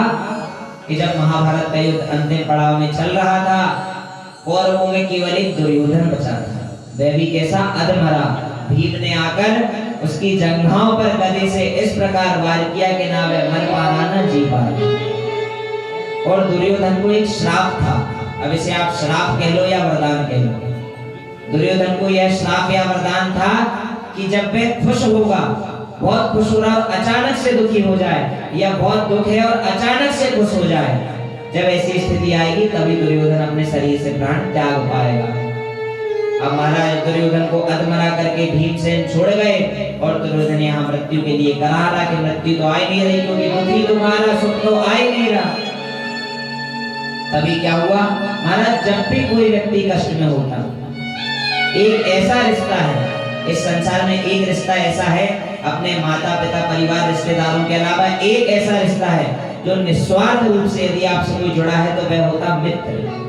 कि जब महाभारत का युद्ध अंतिम पड़ाव में चल रहा था, कौरवों में केवल एक दुर्योधन बचा था, वह भी कैसा? अधमरा। भीम ने आकर उसकी जंघाओं पर गदे से इस प्रकार वार किया कि ना वह मर पाना ना जी पाना। और दुर्योधन को एक श्राप था, अब इसे आप श्राप कह लो या वरदान कह लो, दुर्योधन को यह श्राप या वरदान था कि जब वह खुश होगा, बहुत खुश हो रहा और अचानक से दुखी हो जाए, या बहुत दुख है और अचानक से खुश हो जाए, जब ऐसी स्थिति आएगी तभी दुर्योधन अपने शरीर से प्राण त्याग पाएगा। अब महाराज दुर्योधन को अधमरा करके भीमसेन छोड़ गए और दुर्योधन यहाँ मृत्यु के लिए करा रहा कि मृत्यु तो आ ही नहीं रही, क्योंकि दुखी तुम्हारा सुख तो आ ही नहीं रहा। तभी क्या हुआ महाराज, जब भी कोई व्यक्ति कष्ट में होता, एक ऐसा रिश्ता है इस संसार में, एक रिश्ता ऐसा है अपने माता पिता परिवार रिश्तेदारों के अलावा, एक ऐसा रिश्ता है जो निस्वार्थ रूप से यदि आपसे कोई जुड़ा है तो वह होता मित्र।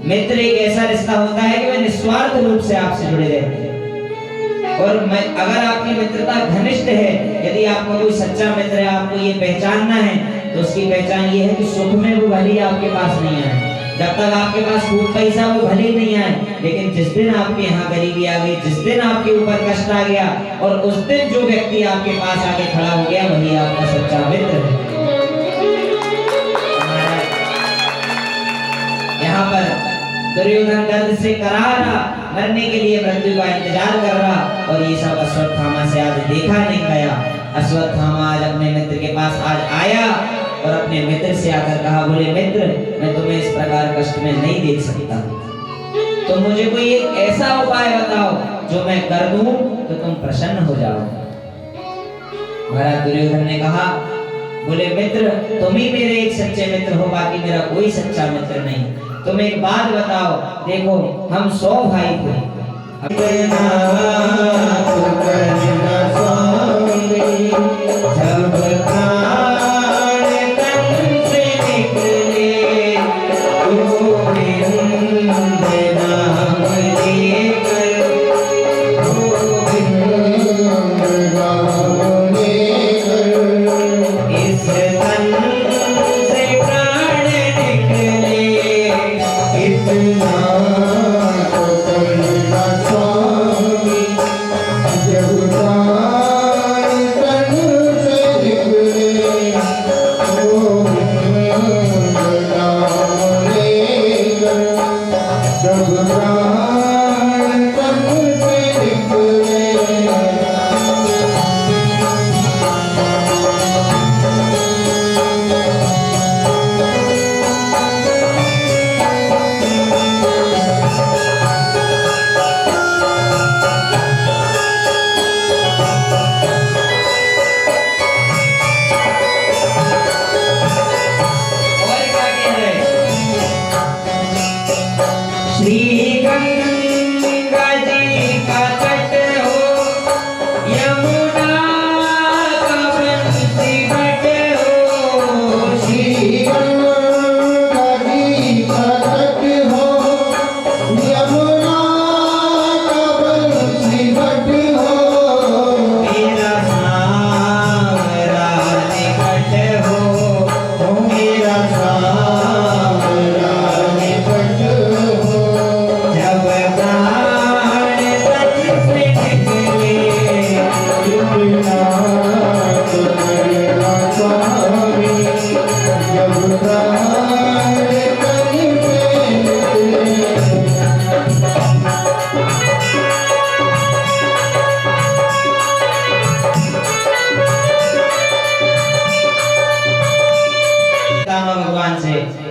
मित्र एक ऐसा रिश्ता होता है कि वह निस्वार्थ रूप से आपसे जुड़े रहते हैं। और अगर आपकी मित्रता घनिष्ठ है, यदि आपका कोई सच्चा मित्र है, आपको ये पहचानना है तो उसकी पहचान ये है कि सुख में वो भले आपके पास नहीं आए, जब तक आपके पास खूब पैसा वो भले ही नहीं आए, लेकिन जिस दिन आपके यहाँ गरीबी आ गई, जिस दिन आपके ऊपर कष्ट आ गया और उस दिन जो व्यक्ति आपके पास आके खड़ा हो गया वही आपका सच्चा मित्र है। यहाँ पर दुर्योधन दर्द से करारा मरने के लिए मृत्यु का इंतजार कर रहा और ये सब अश्वत्थामा से आज देखा नहीं गया। अश्वत्थामा आज अपने मित्र के पास आज आया और अपने मित्र से आकर कहा, बोले मित्र, मैं तुम्हें इस प्रकार कष्ट में नहीं देख सकता, तो मुझे कोई एक ऐसा उपाय बताओ जो मैं कर दूं तो तुम प्रसन्न हो जाओ। महाराज दुर्योधन ने कहा, बोले मित्र, तुम ही मेरे एक सच्चे मित्र हो, बाकी मेरा कोई सच्चा मित्र नहीं। तुम एक बात बताओ, देखो हम 100 भाई थे,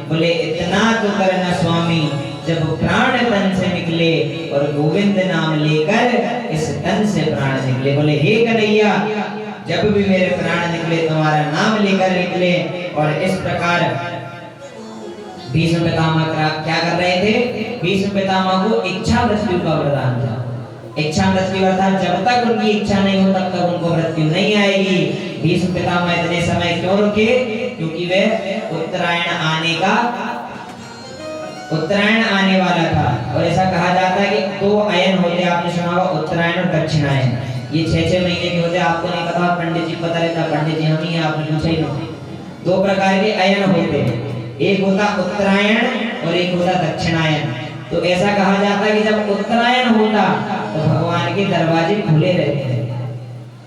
बोले इतना तो करना स्वामी, जब प्राण तन से निकले और गोविंद नाम लेकर इस तन से प्राण निकले। बोले हे कन्हैया, जब भी मेरे प्राण निकले तुम्हारा नाम लेकर निकले। और इस प्रकार भीष्म पितामह क्या कर रहे थे? भीष्म पितामह को इच्छा मृत्यु का वरदान था। इच्छा मृत्यु अर्थात जब तक उनकी इच्छा नहीं हो तब तक उनको मृत्यु नहीं आएगी। भीष्म पितामह इतने समय क्यों रुके? क्योंकि वे उत्तरायण आने वाला था। और ऐसा कहा जाता है कि 2 अयन होते, आपने सुना होगा, उत्तरायण और दक्षिणायन। ये 6-6 महीने के होते, आपको नहीं पता, पंडित जी पता रहता, पंडित जी हम ही हैं, आपने पूछा ही नहीं। 2 प्रकार के अयन होते हैं, एक होता उत्तरायण और एक होता दक्षिणायन। तो ऐसा कहा जाता है कि जब उत्तरायण होता तो भगवान के दरवाजे खुले रहते हैं।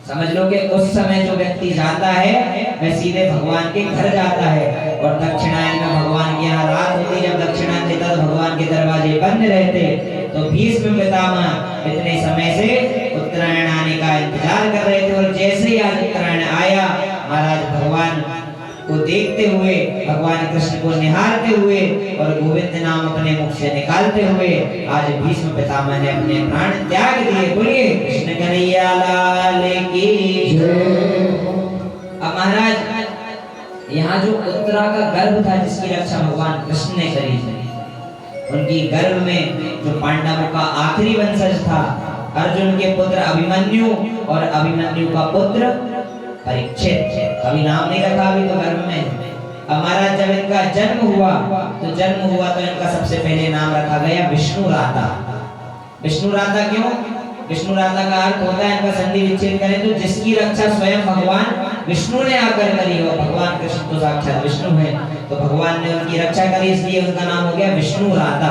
समझ लो कि उस समय जो व्यक्ति जाता है वह सीधे भगवान के घर जाता है। और दक्षिणायन में भगवान के यहाँ रात होती, जब दक्षिणायन देता तो भगवान के दरवाजे बंद रहते। तो भीष्म पितामह इतने समय से उत्तरायण आने का इंतजार कर रहे थे। और जैसे ही आज उत्तरायण आया, महाराज भगवान को देखते हुए, भगवान कृष्ण को निहारते हुए और गोविंद नाम अपने मुख से निकालते हुए आज भीष्म पितामह ने अपने प्राण त्याग दिए। बोलिए कृष्ण कन्हैया लाल की जय। अब महाराज यहाँ जो उत्तरा का गर्भ था जिसकी रक्षा भगवान कृष्ण ने करी थी, उनकी गर्भ में जो पांडवों का आखिरी वंशज था, अर्जुन के पुत्र अभिमन्यु और अभिमन्यु का पुत्र परीक्षित। अभी नाम नहीं रखा, अभी तो गर्भ में। अब महाराज जब इनका जन्म हुआ तो इनका सबसे पहले नाम रखा गया विष्णुराता। विष्णुराता क्यों? विष्णुराता का अर्थ होता है, इनका संधि विच्छेद करें तो जिसकी रक्षा स्वयं भगवान विष्णु ने आकर करी हो। भगवान कृष्ण तो साक्षात विष्णु है, तो भगवान ने उनकी रक्षा करी, इसलिए उनका नाम हो गया विष्णु राता।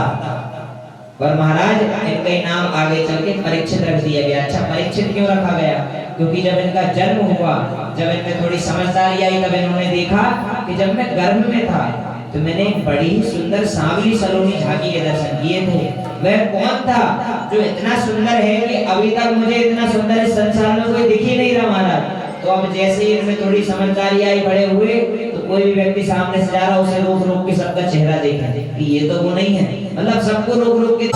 पर महाराज इनका ही नाम आगे चल के परीक्षित रख दिया गया। अच्छा, परीक्षित क्यों रखा गया? क्योंकि जब इनका जन्म हुआ, जब इनमें थोड़ी समझदारी आई, तब इन्होंने देखा कि जब मैं गर्भ में था तो मैंने एक बड़ी ही सुंदर सांवली सलोनी झांकी के दर्शन किए थे। वह कौन था जो इतना सुंदर है कि अभी तक मुझे इतना सुंदर इस संसार में कोई दिख ही नहीं रहा महाराज। तो अब जैसे ही इनमें थोड़ी समझदारी आई, बड़े हुए, तो कोई भी व्यक्ति सामने से जा रहा, उसे रोक रोक के सबका चेहरा देखा कि ये तो वो नहीं है, मतलब सबको रोक रोक के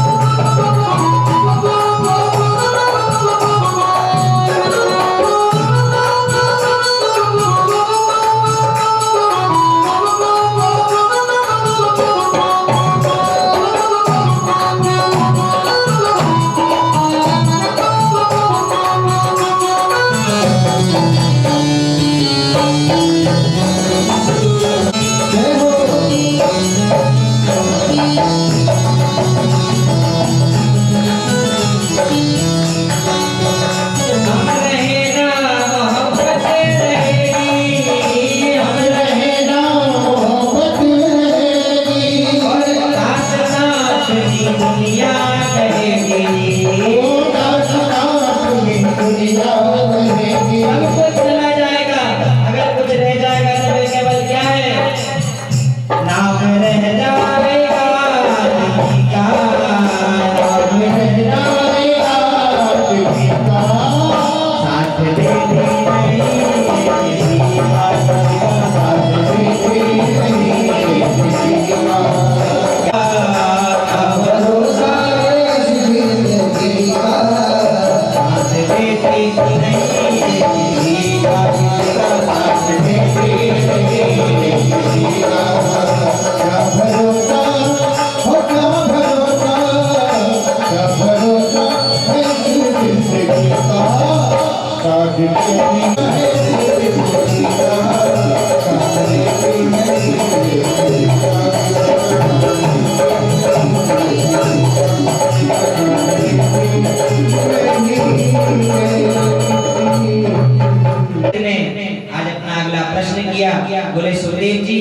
बोले सुखदेव जी,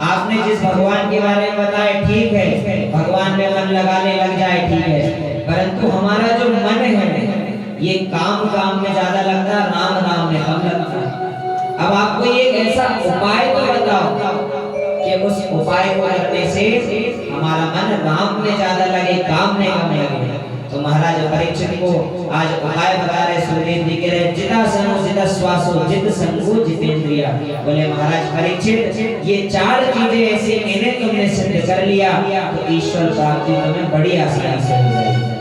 आपने जिस भगवान के बारे में बताया ठीक है, भगवान में मन लगाने लग जाए ठीक है, परंतु हमारा जो मन है ये काम काम में ज्यादा लगता है, राम राम में कम लगता है। अब आपको एक ऐसा उपाय तो बताओ कि उस उपाय को करने से हमारा मन राम में ज्यादा लगे, काम में कम लगे। तो महाराज परीक्षित को आज उपाय बता रहे सुखदेव जी, कह रहे जिता सनो जिता श्वासो जित संगो जितेंद्रिया। बोले महाराज परीक्षित, ये चार चीजें ऐसे इन्हें तुमने सिद्ध कर लिया तो ईश्वर प्राप्ति तुम्हें बड़ी आसानी से हो जाएगी।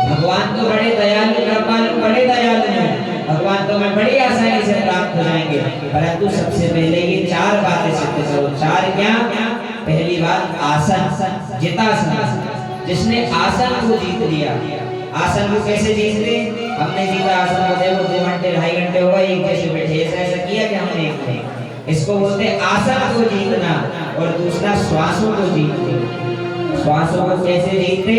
भगवान तो बड़े दयालु, कृपालु, बड़े दयालु हैं, भगवान तुम्हें बड़ी आसानी से प्राप्त हो जाएंगे, परंतु सबसे पहले ये चार बातें सिद्ध करो। चार क्या? पहली बात आसन, जितासन। जिसने आसन को जीत लिया, आसन को कैसे जीतते? हमने जीता आसन को, देखो 2 घंटे 2.5 घंटे होगा एक जैसे बैठे, ऐसा किया कि हमने एक, इसको बोलते आसन को जीतना। और दूसरा श्वासों को जीतना। श्वासों को कैसे जीतते?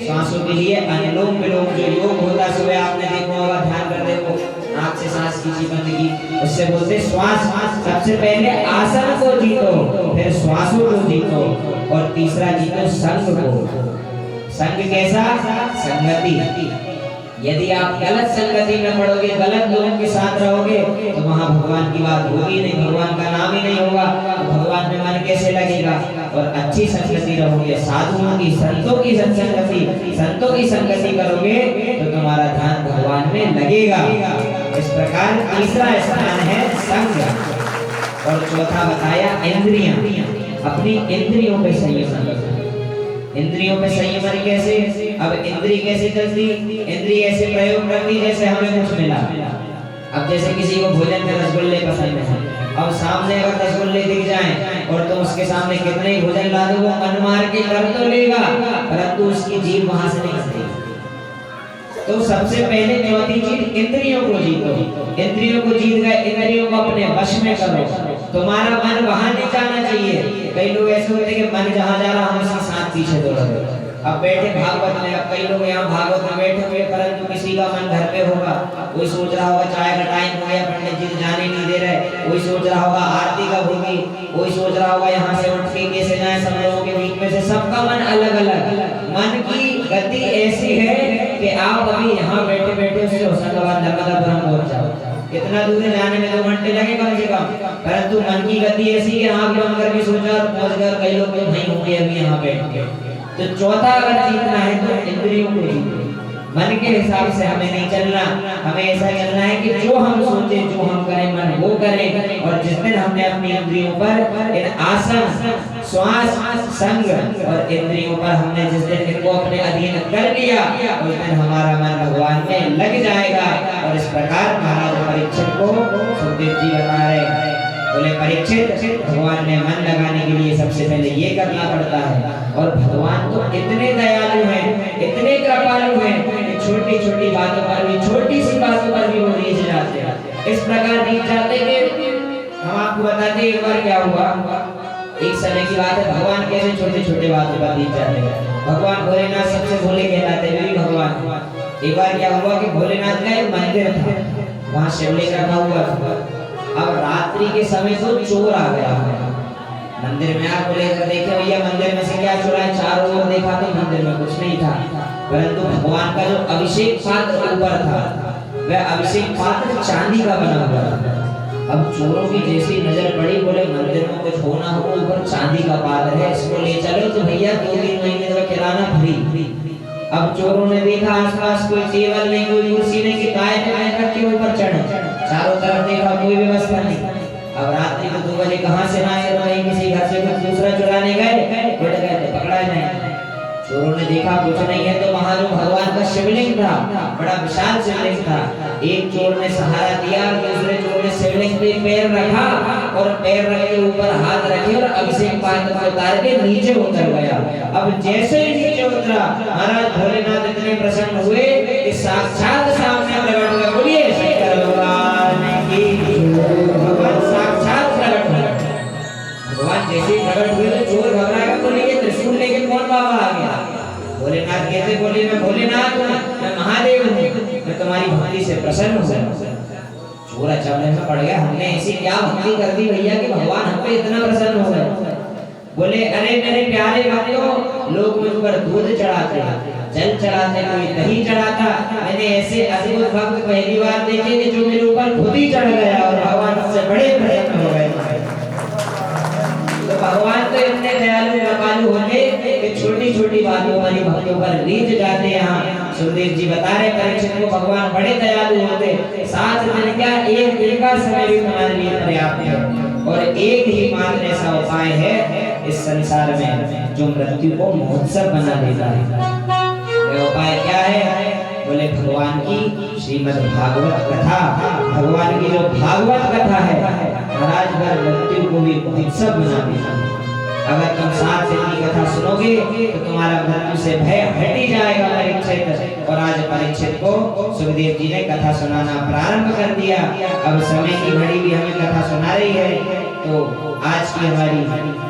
श्वासों के लिए अनुलोम विलोम जो योग होता है, सुबह आपने देखा होगा, ध्यान कर देखो, आंख से सांस खींची बंद की, उससे बोलते श्वास। सबसे पहले आसन को जीतो, फिर श्वासों को जीतो, और तीसरा जीतो संग को। संग कैसा? संगति। यदि आप गलत संगति में पड़ोगे, गलत लोगों के साथ रहोगे, तो वहां भगवान की बात होगी नहीं, भगवान का नाम ही नहीं होगा, भगवान में मन कैसे लगेगा? और अच्छी संगति रहोगे, साधुओं की, संतों की संतों की संगति करोगे तो तुम्हारा ध्यान भगवान में लगेगा। इस प्रकार तीसरा स्थान है संग। और चौथा बताया इंद्रियां, अपनी इंद्रियों पे संयम। इंद्रियों पे संयमन कैसे? अब इंद्री कैसे चलती? इंद्री ऐसे प्रयोग करती जैसे हमें कुछ मिला। अब जैसे किसी को भोजन में रसगुल्ले पसंद है, अब सामने अगर रसगुल्ले दिख जाएं और तुम उसके सामने कितने ही भोजन ला दो, वो मन मार के कर तो लेगा, परंतु उसकी जीभ वहां से नहीं हटेगी। तो सबसे पहले चौथी चीज इंद्रियों को जीतो। इंद्रियों को जीत गए, इंद्रियों को अपने वश में करो। तुम्हारा मन वहां नहीं जाना चाहिए। कई लोग ऐसे होते हैं कि मन जहां जा रहा है हमेशा साथ पीछे दौड़ रहे, अब बैठे भागवत में, अब कई लोग यहाँ भागवत में बैठे हुए, परंतु किसी का मन घर पे होगा, कोई सोच रहा होगा चाय का टाइम हो गया, पंडित जी जाने नहीं दे रहे, कोई सोच रहा होगा आरती कब होगी, कोई सोच रहा होगा यहाँ से उठ के कैसे जाए सब लोगों के बीच में से। सबका मन अलग अलग, मन की गति ऐसी है कि आप अभी यहाँ बैठे बैठे उससे होशंगाबाद नर्मदापुरम पहुंच जाओ, कितना दूर है, जाने में 2 घंटे लगे कम से कम, परंतु मन की गति ऐसी कि आँख बंद करके सोचा पहुंच गए। कई लोग तो नहीं होंगे अभी यहाँ बैठ के। तो चौथा अगर जीतना है तो इंद्रियों को जीते, मन के हिसाब से हमें नहीं चलना, हमें ऐसा चलना है कि जो हम सोचे, जो हम करें, मन वो करें। और जिस दिन हमने अपनी इंद्रियों पर इन आसन, श्वास, संग और इंद्रियों पर हमने जिस दिन इनको अपने अधीन कर लिया, उस दिन हमारा मन भगवान में लग जाएगा। और इस प्रकार महाराज परीक्षित को सुखदेव जी बता रहे हैं, बोले परीक्षित, भगवान में मन लगाने के लिए सबसे पहले ये करना पड़ता है। और भगवान तो इतने दयालु हैं, इतने कृपालु हैं कि छोटी छोटी बातों पर भी, छोटी सी बातों पर भी वो रीझ जाते हैं। इस प्रकार रीझ जाते कि हम आपको बताते हैं एक बार क्या हुआ। एक समय की बात है, भगवान कैसे छोटे छोटे बातों पर रीझ जाते हैं। भगवान भोलेनाथ सबसे भोले कहलाते हैं भी भगवान। एक बार क्या हुआ कि भोलेनाथ का एक मंदिर था, वहाँ शिवलिंग रखा हुआ था। अब रात्रि के समय तो चोर आ गया मंदिर में। आप बोले देखे भैया मंदिर में से क्या चुरा है, चारों ओर देखा तो मंदिर में कुछ नहीं था, परंतु भगवान का जो अभिषेक पात्र ऊपर था, वह अभिषेक पात्र चांदी का बना हुआ था। अब चोरों की जैसी नजर पड़ी, बोले मंदिर में कुछ होना हो, ऊपर चांदी का पात्र है, इसको ले चलो तो भैया 2-3 महीने का किराना फ्री। अब चोरों ने देखा आसपास कोई टेबल नहीं, कोई कुर्सी नहीं, कि काय रख के ऊपर चढ़े, चारों तरफ देखा कोई व्यवस्था नहीं। अब रात्रि को 2 बजे कहां से ना आए, किसी घर से कुछ दूसरा चुराने गए, उठ गए तो पकड़ा जाए। चोरों ने देखा कुछ नहीं है, तो वहां जो भगवान का शिवलिंग था, बड़ा विशाल शिवलिंग था, एक चोर ने सहारा दिया, दूसरे चोर ने शिवलिंग पे पैर रखा और पैर रख के ऊपर हाथ रखे और अभिषेक पात्र को उतार के नीचे उतर गया। अब जैसे ही नीचे उतरा, महाराज भोलेनाथ इतने प्रसन्न हुए कि साक्षात सामने प्रकट हुए। बोलिए शंकर भगवान की जय। भगवान साक्षात प्रकट हुए। भगवान जैसे ही प्रकट हुए तो चोर घबराया, बोले ये त्रिशूल लेके कौन बाबा आ गया। भोलेनाथ कहते, बोले मैं भोलेनाथ हूं, मैं महादेव हूं, मैं तुम्हारी भक्ति से प्रसन्न हूं। चोर अचंभे में पड़ गया, हमने ऐसी क्या भक्ति कर दी भैया कि भगवान हम पे इतना प्रसन्न हो गए। बोले अरे मेरे प्यारे भक्तों, लोग मुझ पर दूध चढ़ाते, जल चढ़ाते, कोई दही चढ़ाता, मैंने ऐसे अद्भुत भक्त पहली बार देखे कि जो मेरे ऊपर खुद ही चढ़ गया और भगवान से बड़े प्रसन्न हो गए। तो भगवान तो इतने दयालु कृपालु होते कि छोटी छोटी बातों वाली भक्तों पर रीझ जाते हैं। सुखदेव जी बता रहे परीक्षित को भगवान बड़े दयालु होते, 7 दिन क्या एक दिन का समय भी तुम्हारे लिए पर्याप्त है। और एक ही मात्र ऐसा उपाय है इस संसार में जो मृत्यु को महोत्सव बना देता है। वह उपाय क्या है? बोले भगवान की श्रीमद् भागवत कथा, भगवान की जो भागवत कथा है महाराज भर मृत्यु को भी महोत्सव बना देता है। अगर तुम 7 दिन की कथा सुनोगे तो तुम्हारा मृत्यु से भय हट ही जाएगा परीक्षित। और आज परीक्षित को सुखदेव जी ने कथा सुनाना प्रारंभ कर दिया। अब समय की घड़ी भी हमें कथा सुना रही है, तो आज की हमारी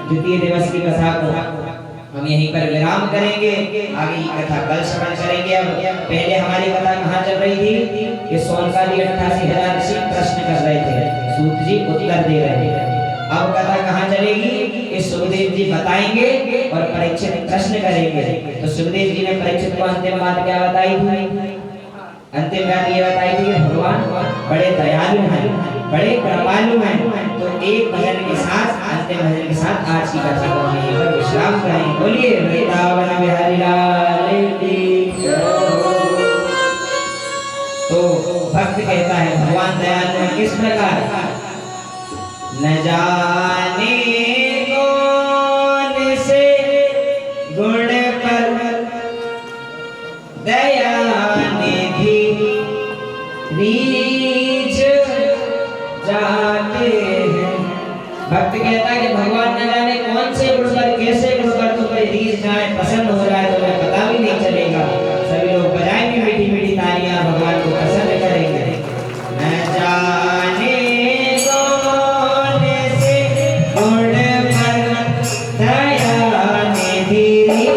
द्वितीय दिवस की कथा को हम यहीं पर विराम करेंगे। आगे की कथा कल श्रवण करेंगे। अब पहले हमारी कथा कहाँ चल रही थी कि सोनकाली 88,000 ऋषि प्रश्न कर रहे थे, सूत जी उत्तर दे रहे थे। अब कथा कहाँ चलेगी कि सुखदेव जी बताएंगे और परीक्षित प्रश्न करेंगे। तो सुखदेव जी ने परीक्षित को अंतिम बात क्या बताई थी? अंतिम बात ये बताई थी कि भगवान बड़े दयालु हैं, बड़े कृपालु हैं। तो एक भजन के साथ, अंतिम भजन के साथ आज की कथा को हम यहीं पर विश्राम करें। बोलिए वृंदावन बिहारी लाल की जय। तो भक्त कहता है भगवान दयालु है किस प्रकार? न जाने कौन से गुण पर दया निधि रीझ जाते हैं। भक्त कहता है कि भगवान न जाने कौन से गुण पर, कैसे गुण पर तुम पे रीझ जाए, प्रसन्न हो जाए, तो पता भी नहीं चलेगा। सभी लोग बजाएंगे मीठी मीठी तालियां, भगवान को प्रसन्न करेंगे। न जाने गुण पर दया निधि रीझ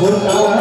होता